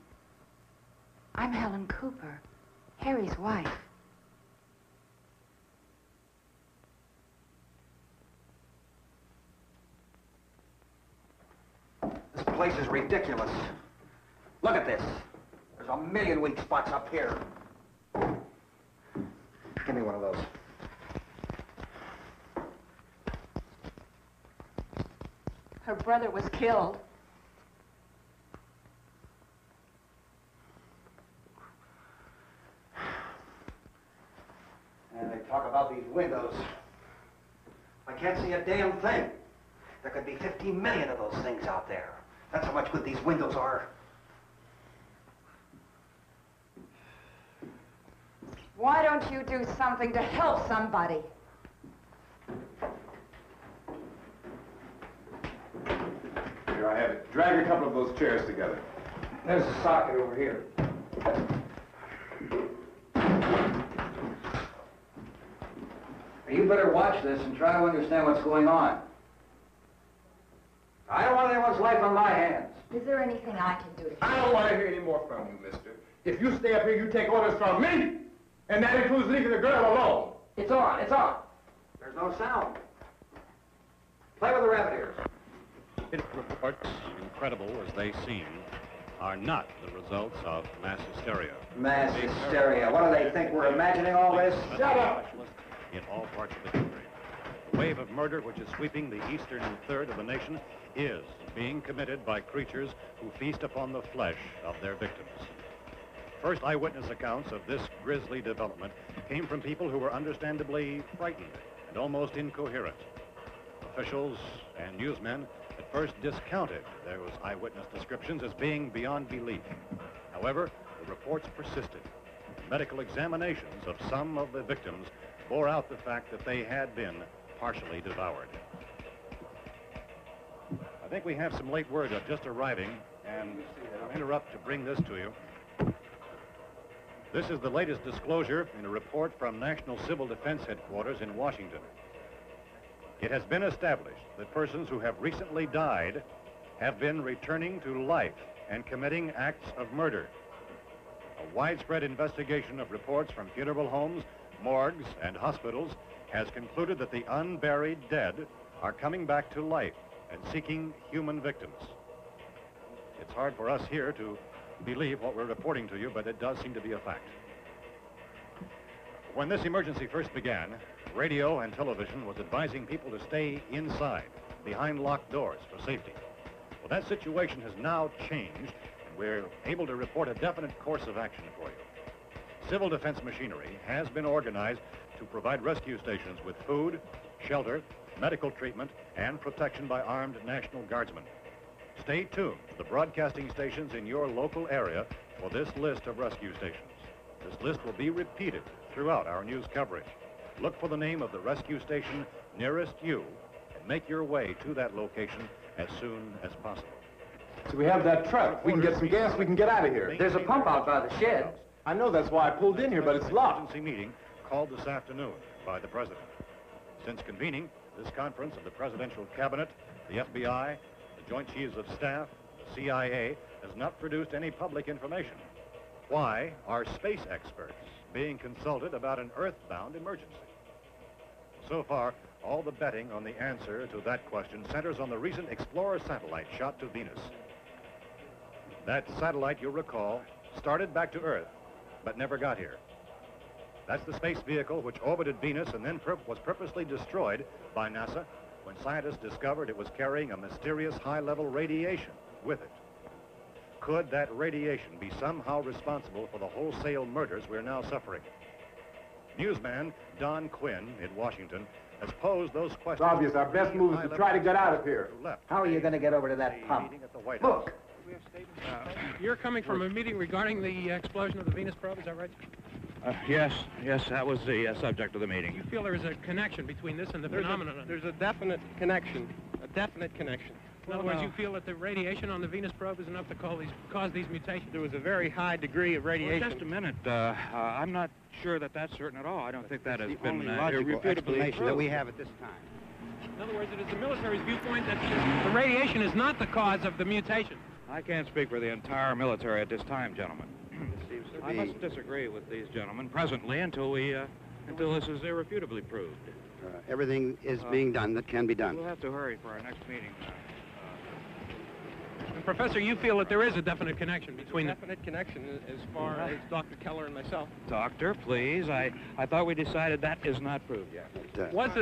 I'm Helen Cooper, Harry's wife. This place is ridiculous. Look at this. There's a million weak spots up here. Give me one of those. Her brother was killed. And they talk about these windows. I can't see a damn thing. There could be 15 million of those things out there. That's how much good these windows are. Why don't you do something to help somebody? Here, I have it. Drag a couple of those chairs together. There's a socket over here. You better watch this and try to understand what's going on. I don't want anyone's life on my hands. Is there anything I can do to I don't want to hear any more from you, mister. If you stay up here, you take orders from me. And that includes leaving the girl alone. It's on, it's on. There's no sound. Play with the rabbit ears. Reports, incredible as they seem, are not the results of mass hysteria. Mass hysteria. What do they think? We're imagining all this? Shut up! In all parts of the country. The wave of murder which is sweeping the eastern third of the nation is being committed by creatures who feast upon the flesh of their victims. First eyewitness accounts of this grisly development came from people who were understandably frightened and almost incoherent. Officials and newsmen at first discounted those eyewitness descriptions as being beyond belief. However, the reports persisted. Medical examinations of some of the victims bore out the fact that they had been partially devoured. I think we have some late word just arriving, and I'll interrupt to bring this to you. This is the latest disclosure in a report from National Civil Defense Headquarters in Washington. It has been established that persons who have recently died have been returning to life and committing acts of murder. A widespread investigation of reports from funeral homes, morgues, and hospitals has concluded that the unburied dead are coming back to life and seeking human victims. It's hard for us here to believe what we're reporting to you, but it does seem to be a fact. When this emergency first began, radio and television was advising people to stay inside, behind locked doors for safety. Well, that situation has now changed, and we're able to report a definite course of action for you. Civil defense machinery has been organized to provide rescue stations with food, shelter, medical treatment, and protection by armed National Guardsmen. Stay tuned to the broadcasting stations in your local area for this list of rescue stations. This list will be repeated throughout our news coverage. Look for the name of the rescue station nearest you and make your way to that location as soon as possible. So we have that truck. We can get some gas, we can get out of here. There's a pump out by the shed. I know, that's why I pulled in here, but it's locked. Emergency meeting called this afternoon by the President. Since convening this conference of the Presidential Cabinet, the FBI, the Joint Chiefs of Staff, the CIA has not produced any public information. Why are space experts being consulted about an earthbound emergency? So far, all the betting on the answer to that question centers on the recent Explorer satellite shot to Venus. That satellite, you'll recall, started back to Earth, but never got here. That's the space vehicle which orbited Venus and then was purposely destroyed by NASA when scientists discovered it was carrying a mysterious high-level radiation with it. Could that radiation be somehow responsible for the wholesale murders we're now suffering? Newsman Don Quinn in Washington has posed those questions. It's obvious our best move is to try to get out of here. How are you going to get over to that pump? Look. You're coming from a meeting regarding the explosion of the Venus probe, is that right? Yes, that was the subject of the meeting. You feel there is a connection between this and the phenomenon? There's a definite connection. In other words, you feel that the radiation on the Venus probe is enough to cause these mutations? There was a very high degree of radiation. Well, just a minute. I'm not sure that that's certain at all. I don't think that has been irrefutably explanation that we have at this time. In other words, it is the military's viewpoint that the radiation is not the cause of the mutation. I can't speak for the entire military at this time, gentlemen. I must disagree with these gentlemen presently until this is irrefutably proved. Everything is being done that can be done. We'll have to hurry for our next meeting. And Professor, you feel that there is a definite connection between Definite connection as far as Dr. Keller and myself. Doctor, please. I thought we decided that is not proved yet. Was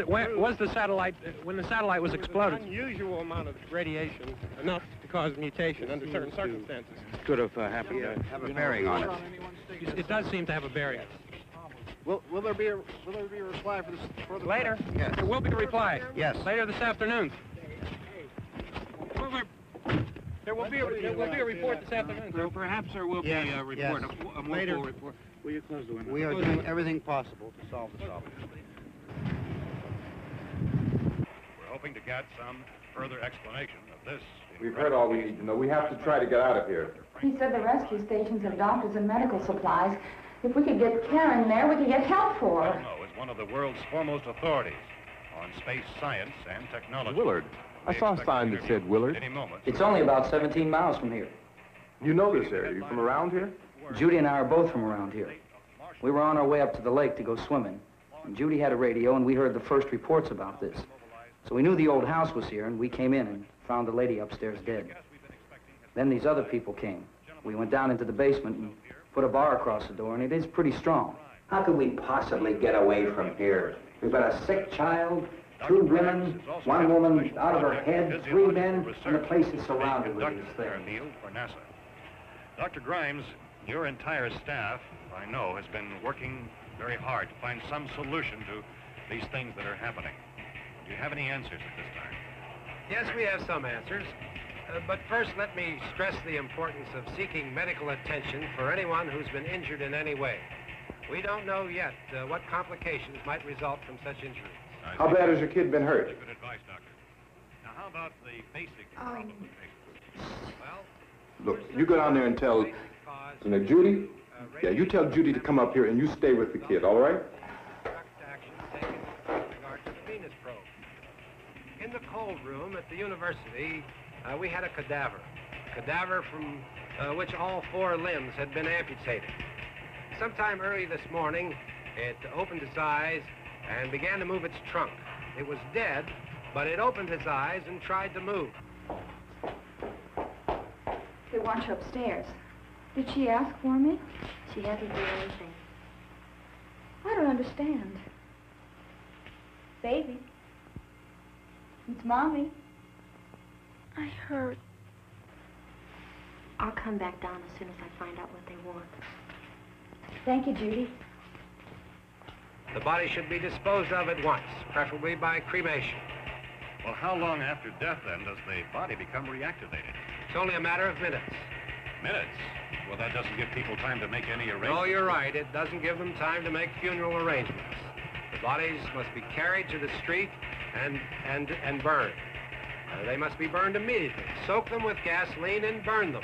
the satellite, when the satellite was exploded? An unusual amount of radiation, enough to cause mutation under certain circumstances. Could have happened. Have a bearing on it. It does seem to have a bearing. Will there be a reply for this? Later? Yes. There will be a reply. Yes. Later this afternoon. There There will be a report this afternoon. Well, perhaps there will be a report, a more Later. full report. Will you close the window? We are doing everything possible to solve the problem. We're hoping to get some further explanation of this. We've heard all we need to know. We have to try to get out of here. He said the rescue stations have doctors and medical supplies. If we could get care in there, we could get help for her. Romero is one of the world's foremost authorities on space science and technology. Willard. I saw a sign that said Willard. Any moment. It's only about 17 miles from here. You know this area. You from around here? Judy and I are both from around here. We were on our way up to the lake to go swimming, and Judy had a radio, and we heard the first reports about this. So we knew the old house was here, and we came in and found the lady upstairs dead. Then these other people came. We went down into the basement and put a bar across the door, and it is pretty strong. How could we possibly get away from here? We've got a sick child, 2 women, 1 woman out of her head, 3 men, and the place is surrounded with these things. For NASA. Dr. Grimes, your entire staff, I know, has been working very hard to find some solution to these things that are happening. Do you have any answers at this time? Yes, we have some answers. But first, let me stress the importance of seeking medical attention for anyone who's been injured in any way. We don't know yet what complications might result from such injuries. How bad has your kid been hurt? Good advice, Doctor. Now, how about the basic problem of the patient? Look, you go down there and tell, Judy? Yeah, you tell Judy to come up here and you stay with the kid, all right? In the cold room at the university, we had a cadaver from which all 4 limbs had been amputated. Sometime early this morning, it opened its eyes and began to move its trunk. It was dead, but it opened its eyes and tried to move. They want you upstairs. Did she ask for me? She hasn't done anything. I don't understand. Baby. It's Mommy. I heard. I'll come back down as soon as I find out what they want. Thank you, Judy. The body should be disposed of at once, preferably by cremation. Well, how long after death, then, does the body become reactivated? It's only a matter of minutes. Minutes? Well, that doesn't give people time to make any arrangements. No, you're right. It doesn't give them time to make funeral arrangements. The bodies must be carried to the street and burned. They must be burned immediately. Soak them with gasoline and burn them.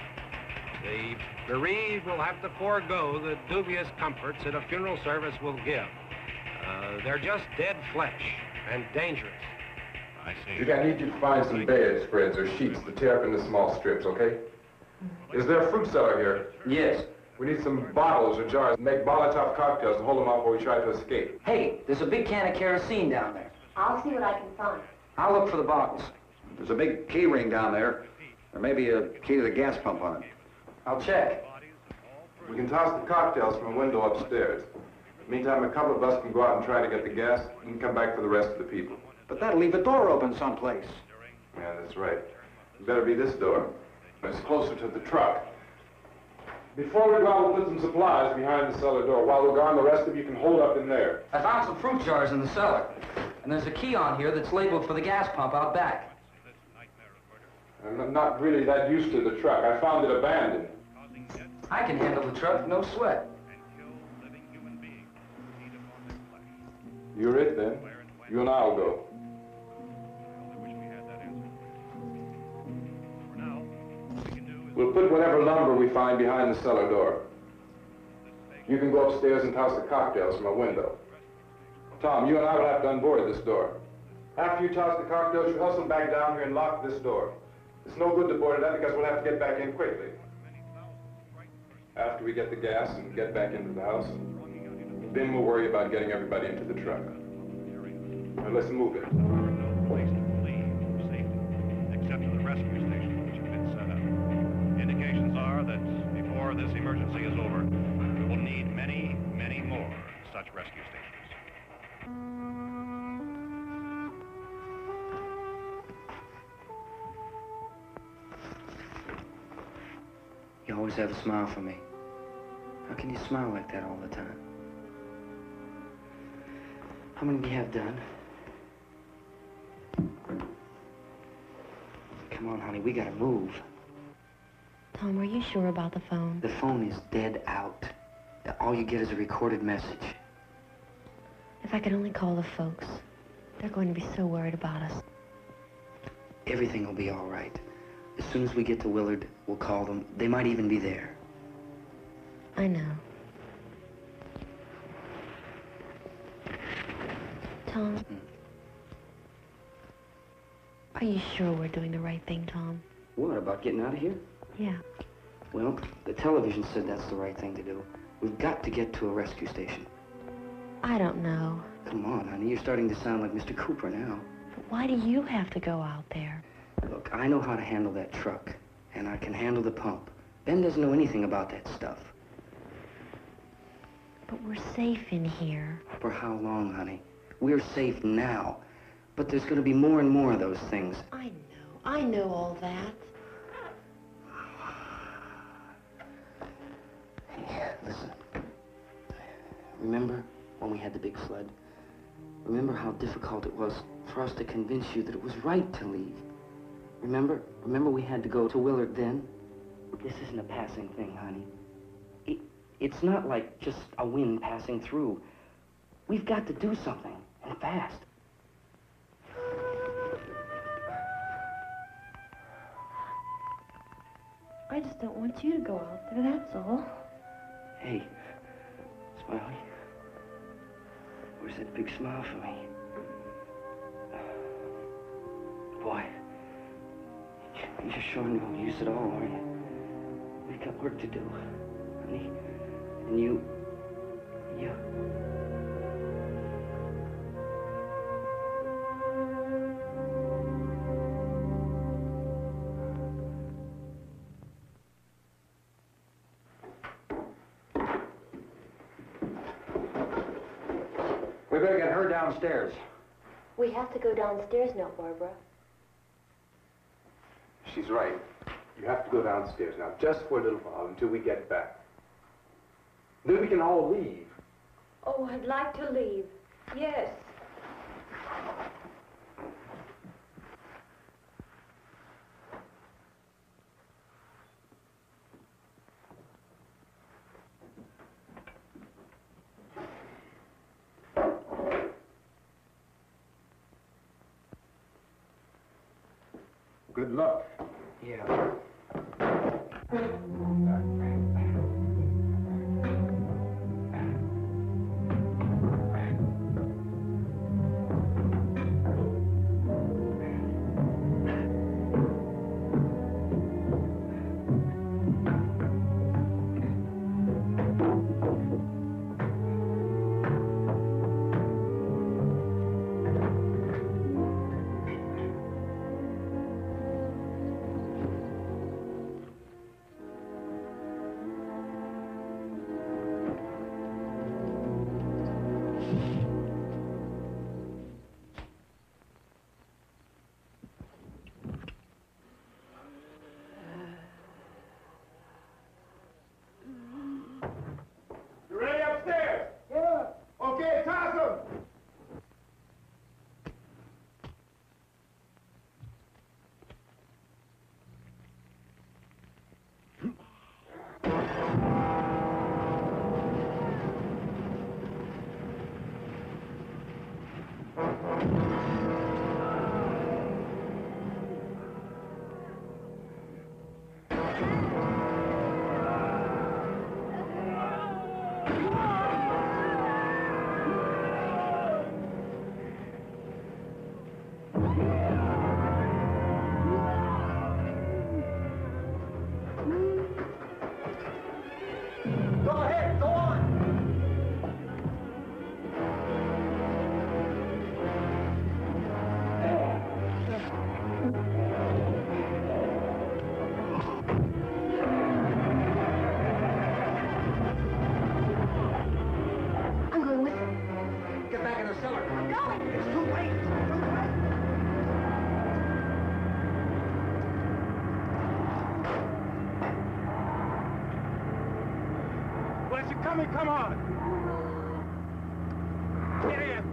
The bereaved will have to forego the dubious comforts that a funeral service will give. They're just dead flesh and dangerous. I see. Judy, I need you to find some bedspreads or sheets to tear up into small strips, okay? Is there a fruit cellar here? Yes. We need some bottles or jars to make Molotov cocktails and hold them off while we try to escape. Hey, there's a big can of kerosene down there. I'll see what I can find. I'll look for the bottles. There's a big key ring down there. There may be a key to the gas pump on it. I'll check. We can toss the cocktails from a window upstairs. Meantime, a couple of us can go out and try to get the gas and come back for the rest of the people. But that'll leave a door open someplace. Yeah, that's right. It better be this door. It's closer to the truck. Before we go out, we'll put some supplies behind the cellar door. While we're gone, the rest of you can hold up in there. I found some fruit jars in the cellar. And there's a key on here that's labeled for the gas pump out back. I'm not really that used to the truck. I found it abandoned. I can handle the truck, no sweat. You're it, then. You and I'll go. We'll put whatever lumber we find behind the cellar door. You can go upstairs and toss the cocktails from a window. Tom, you and I will have to unboard this door. After you toss the cocktails, you hustle back down here and lock this door. It's no good to board it up because we'll have to get back in quickly. After we get the gas and get back into the house, then we'll worry about getting everybody into the truck. Now let's move it. No place to flee for safety, except to the rescue stations which have been set up. Indications are that before this emergency is over, we will need many, many more such rescue stations. You always have a smile for me. How can you smile like that all the time? How many do you have done? Come on, honey, we gotta move. Tom, are you sure about the phone? The phone is dead out. All you get is a recorded message. If I could only call the folks. They're going to be so worried about us. Everything will be all right. As soon as we get to Willard, we'll call them. They might even be there. I know. Tom? Are you sure we're doing the right thing, Tom? What, about getting out of here? Yeah. Well, the television said that's the right thing to do. We've got to get to a rescue station. I don't know. Come on, honey. You're starting to sound like Mr. Cooper now. But why do you have to go out there? Look, I know how to handle that truck, and I can handle the pump. Ben doesn't know anything about that stuff. But we're safe in here. For how long, honey? We're safe now. But there's going to be more and more of those things. I know all that. Hey, listen. Remember when we had the big flood? Remember how difficult it was for us to convince you that it was right to leave? Remember we had to go to Willard then? This isn't a passing thing, honey. It's not like just a wind passing through. We've got to do something, and fast. I just don't want you to go out there, that's all. Hey, Smiley. Where's that big smile for me? Boy, you're showing no use at all, are you? We've got work to do, honey. And you... We better get her downstairs. We have to go downstairs now, Barbara. She's right. You have to go downstairs now, just for a little while, until we get back. Then we can all leave. Oh, I'd like to leave. Yes. Good luck. Yeah. Come on! Get in!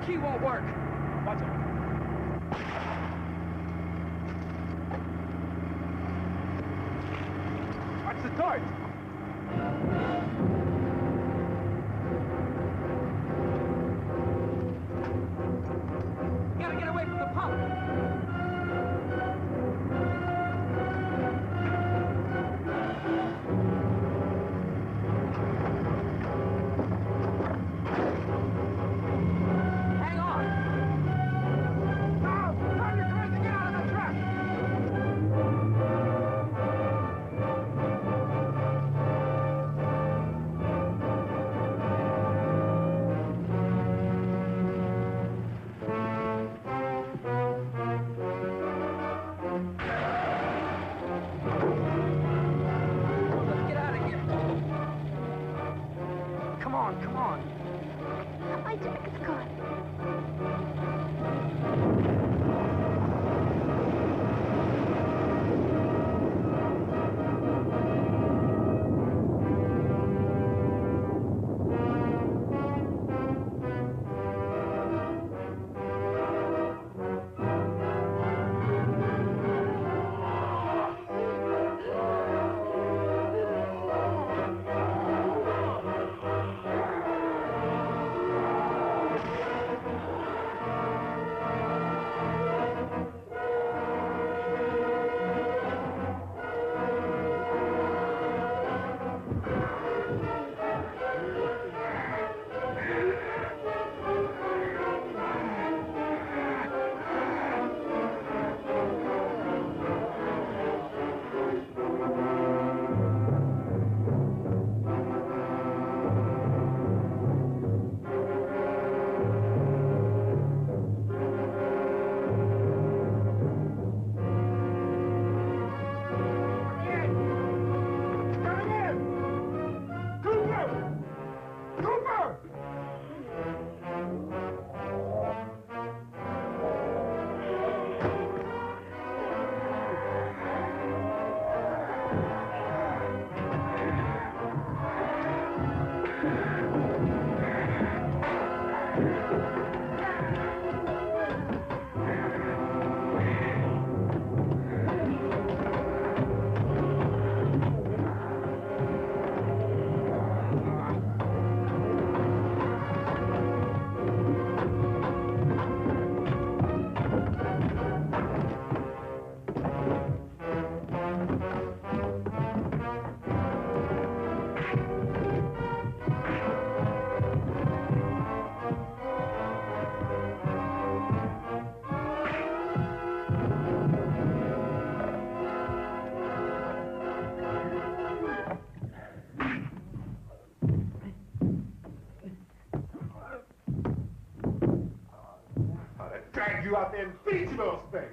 key won't work. Watch it. Watch the dart. We gotta get away from the pump. Drag you out there and beat you those things.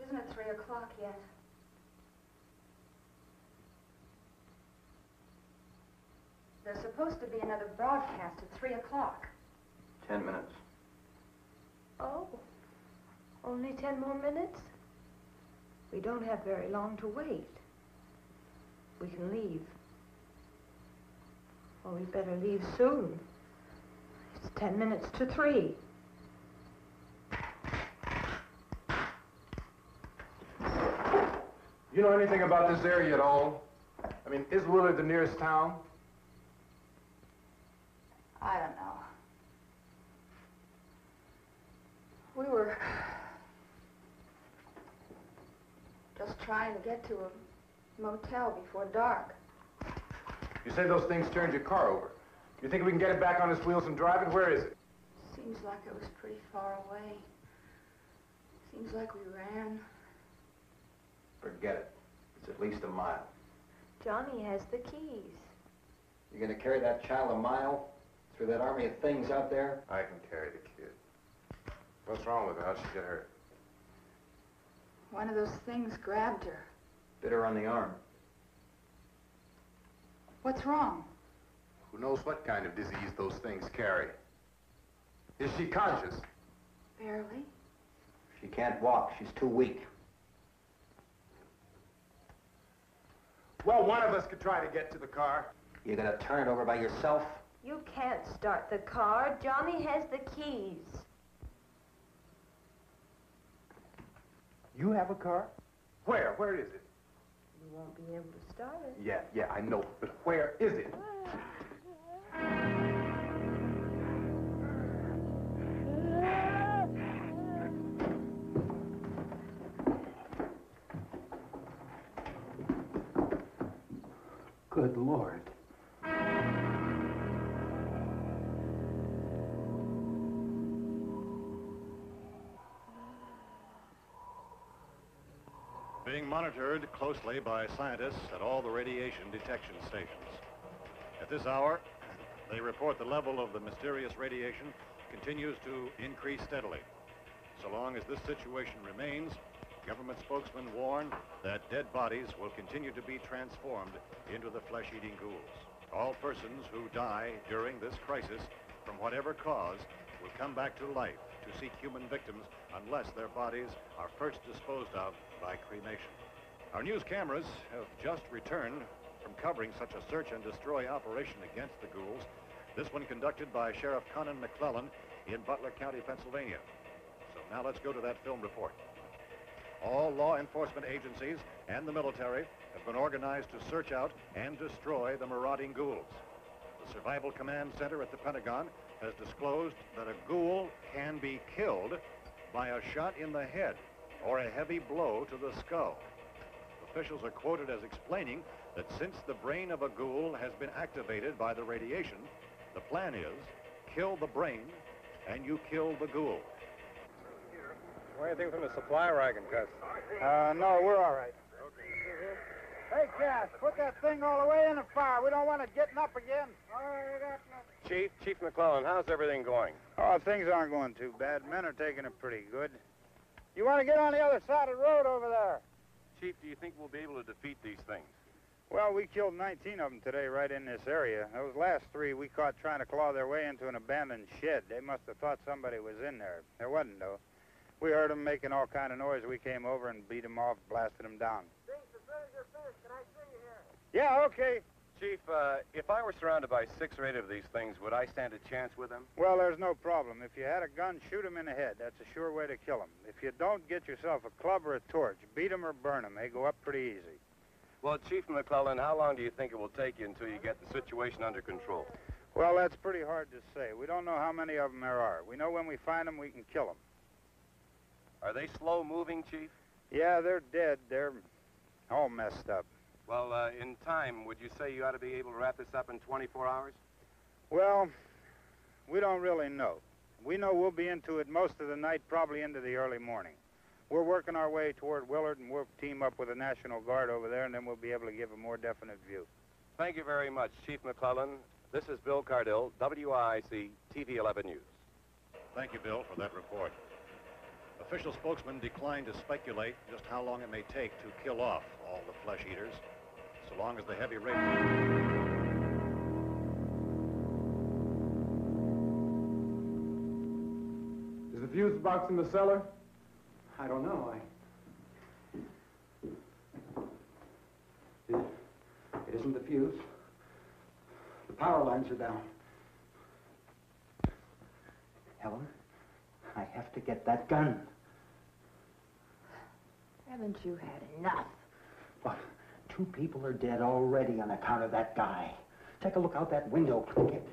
Isn't it 3 o'clock yet? There's supposed to be another broadcast at 3 o'clock. 10 minutes. Oh, only 10 more minutes? We don't have very long to wait. We can leave. Well, we better leave soon. It's 10 minutes to 3. You know anything about this area at all? I mean, is Willard the nearest town? I don't know. We were just trying to get to a motel before dark. You say those things turned your car over. You think we can get it back on its wheels and drive it? Where is it? Seems like it was pretty far away. Seems like we ran. Forget it. It's at least a mile. Johnny has the keys. You gonna carry that child a mile through that army of things out there? I can carry the kid. What's wrong with her? How'd she get hurt? One of those things grabbed her. Bit her on the arm. What's wrong? Who knows what kind of disease those things carry? Is she conscious? Barely. She can't walk. She's too weak. Well, one of us could try to get to the car. You gonna turn it over by yourself? You can't start the car. Johnny has the keys. You have a car? Where? Where is it? You won't be able to start it. Yeah, I know. But where is it? Good Lord. Being monitored closely by scientists at all the radiation detection stations. At this hour, they report the level of the mysterious radiation continues to increase steadily. So long as this situation remains, government spokesmen warn that dead bodies will continue to be transformed into the flesh-eating ghouls. All persons who die during this crisis, from whatever cause, will come back to life to seek human victims unless their bodies are first disposed of by cremation. Our news cameras have just returned from covering such a search and destroy operation against the ghouls, this one conducted by Sheriff Conan McClellan in Butler County, Pennsylvania. So now let's go to that film report. All law enforcement agencies and the military have been organized to search out and destroy the marauding ghouls. The Survival Command Center at the Pentagon has disclosed that a ghoul can be killed by a shot in the head or a heavy blow to the skull. Officials are quoted as explaining that since the brain of a ghoul has been activated by the radiation, the plan is kill the brain and you kill the ghoul. Anything from the supply wagon, Cuz? No, we're all right. Hey, Cass, put that thing all the way in the fire. We don't want it getting up again. Chief McClellan, how's everything going? Oh, things aren't going too bad. Men are taking it pretty good. You want to get on the other side of the road over there? Chief, do you think we'll be able to defeat these things? Well, we killed 19 of them today right in this area. Those last 3 we caught trying to claw their way into an abandoned shed. They must have thought somebody was in there. There wasn't, though. We heard them making all kind of noise. We came over and beat them off, blasted them down. Yeah, okay. Chief, if I were surrounded by 6 or 8 of these things, would I stand a chance with them? Well, there's no problem. If you had a gun, shoot them in the head. That's a sure way to kill them. If you don't, get yourself a club or a torch. Beat them or burn them. They go up pretty easy. Well, Chief McClellan, how long do you think it will take you until you get the situation under control? Well, that's pretty hard to say. We don't know how many of them there are. We know when we find them, we can kill them. Are they slow-moving, Chief? Yeah, they're dead. They're all messed up. Well, in time, would you say you ought to be able to wrap this up in 24 hours? Well, we don't really know. We know we'll be into it most of the night, probably into the early morning. We're working our way toward Willard, and we'll team up with the National Guard over there, and then we'll be able to give a more definite view. Thank you very much, Chief McClellan. This is Bill Cardill, WIC TV 11 News. Thank you, Bill, for that report. Official spokesmen declined to speculate just how long it may take to kill off all the flesh eaters, so long as the heavy rate... Is the fuse box in the cellar? I don't know. It isn't the fuse. The power lines are down. Helen, I have to get that gun. Haven't you had enough? But 2 people are dead already on account of that guy. Take a look out that window, click it.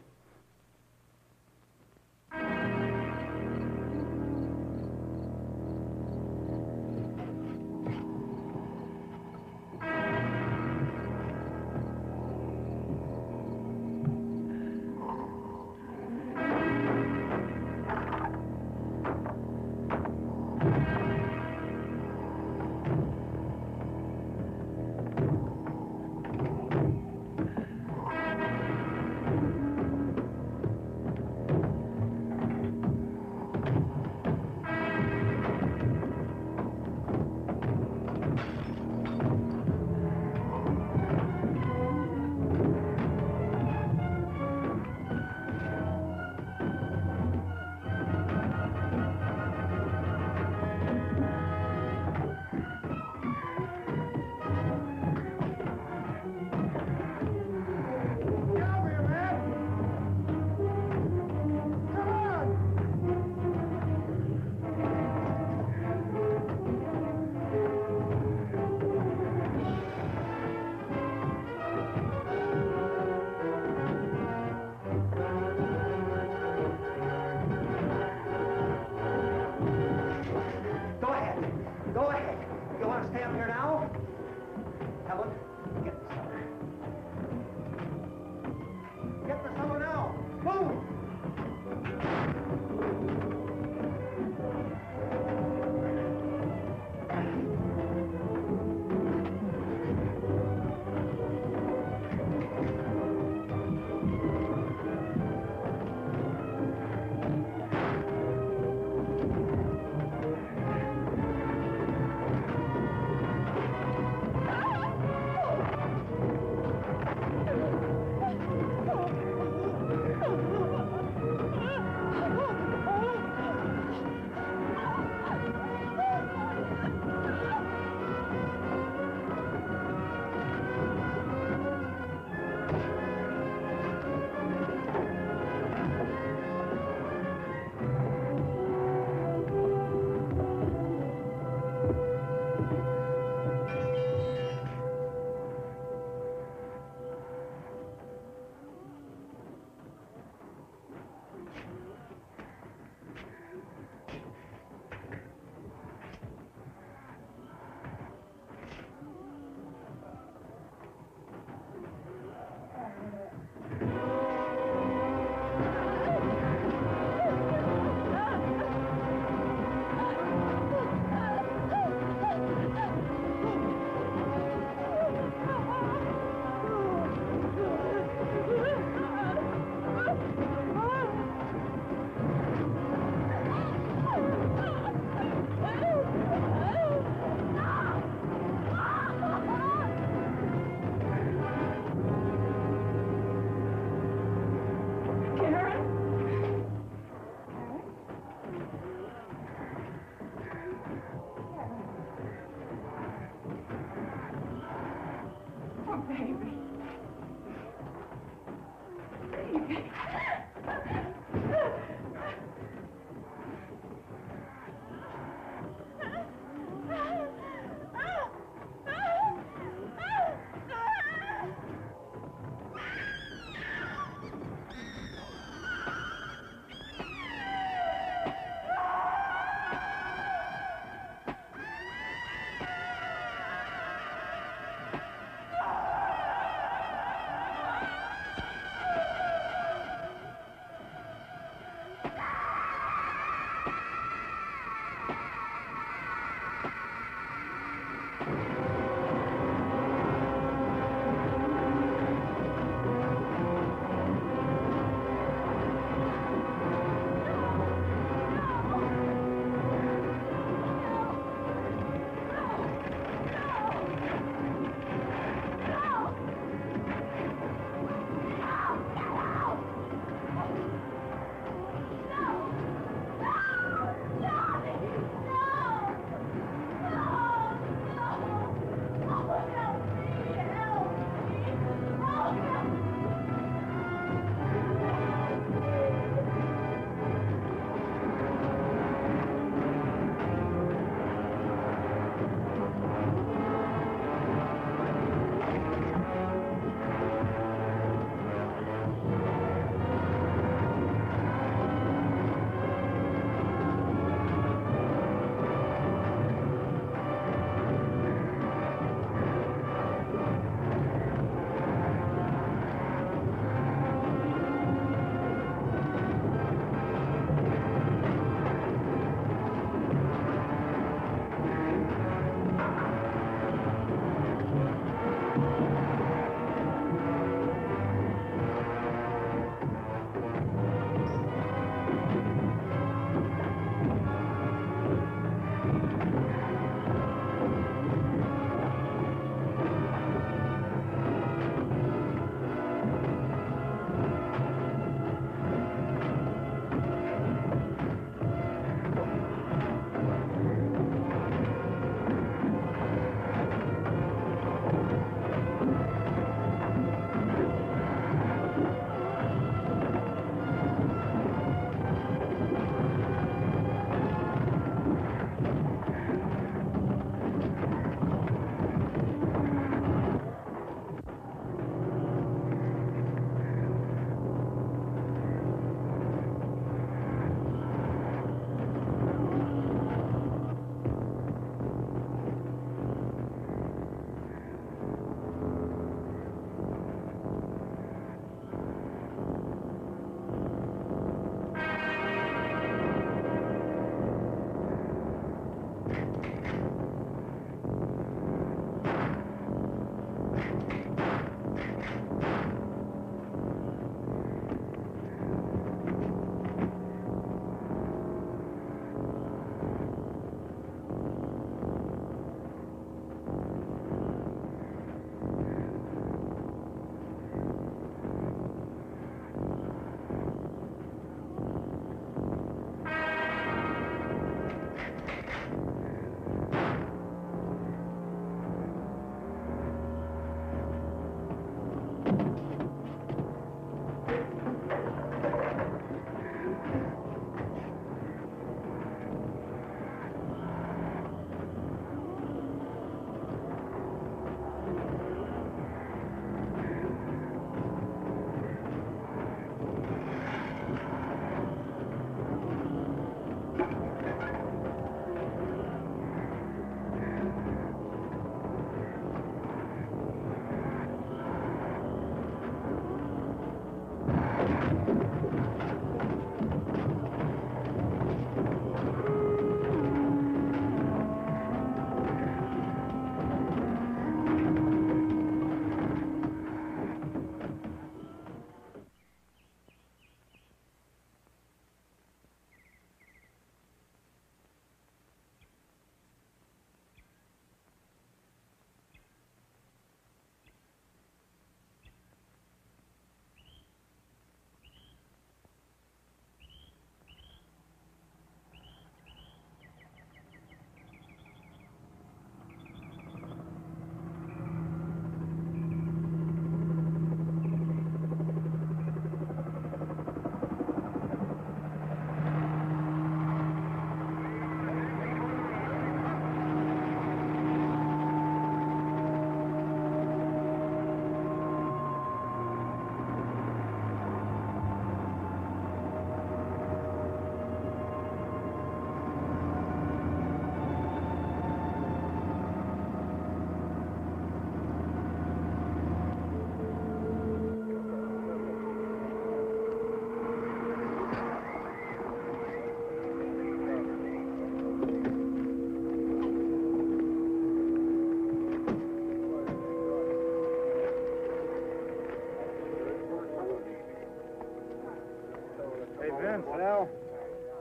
Vince, Al,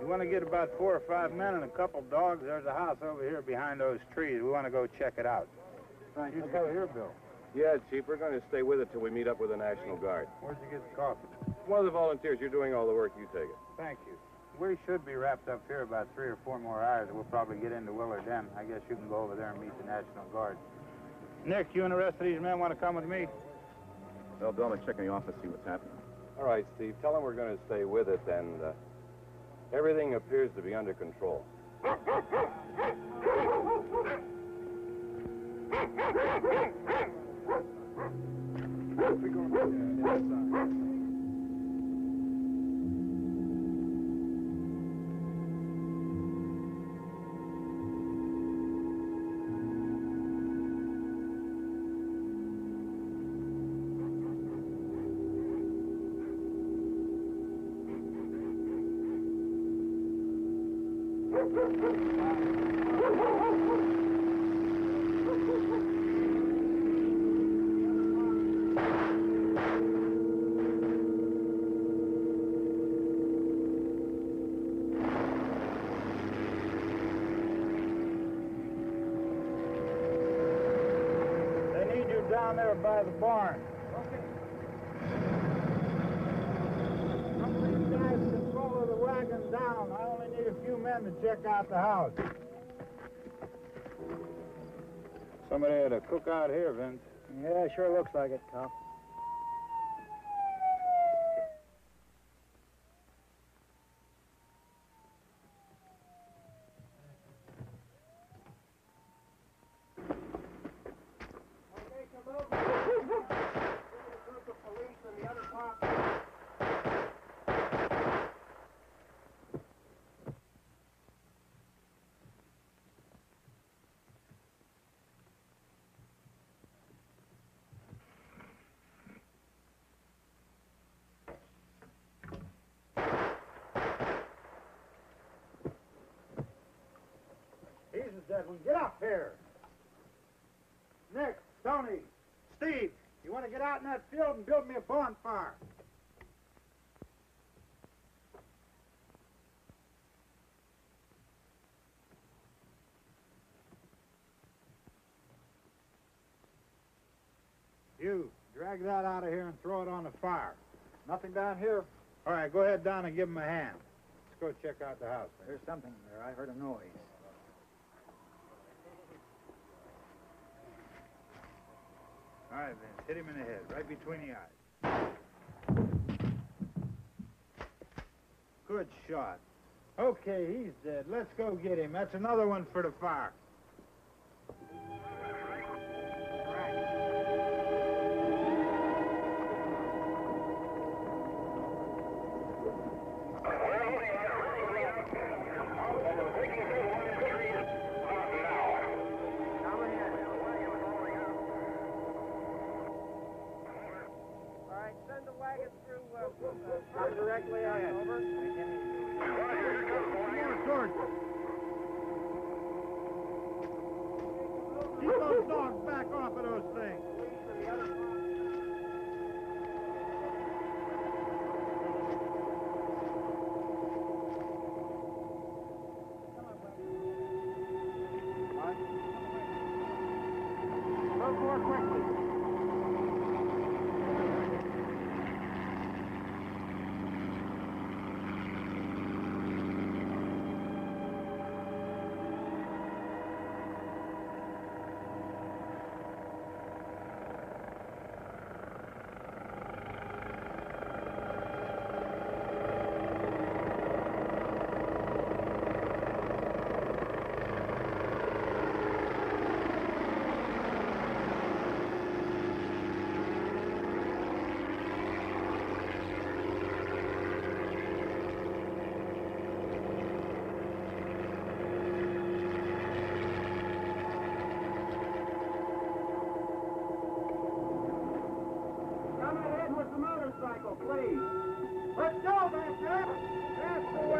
you want to get about 4 or 5 men and a couple dogs? There's a house over here behind those trees. We want to go check it out. Right. You go here, Bill. Yeah, Chief, we're going to stay with it till we meet up with the National Guard. Where'd you get the coffee? One of the volunteers, you're doing all the work, you take it. Thank you. We should be wrapped up here about 3 or 4 more hours. We'll probably get into Willard then. I guess you can go over there and meet the National Guard. Nick, you and the rest of these men want to come with me? Well, Bill, check in the office, see what's happening. All right, Steve, tell them we're going to stay with it, and everything appears to be under control. They need you down there by the barn. Okay. Some of these guys can follow the wagon down. I only need a few men to check out the house. Somebody had a cookout here, Vince. Yeah, sure looks like it, Cop. Get up here. Nick, Tony, Steve, you want to get out in that field and build me a bonfire? You, drag that out of here and throw it on the fire. Nothing down here? All right, go ahead down and give him a hand. Let's go check out the house. There's something there. I heard a noise. All right, Vince, hit him in the head, right between the eyes. Good shot. Okay, he's dead. Let's go get him. That's another one for the fire. Directly out, over. Keep those dogs back off of those things. Move more quickly. Come ahead with the motorcycle, please. Let's go, back there. That's the way.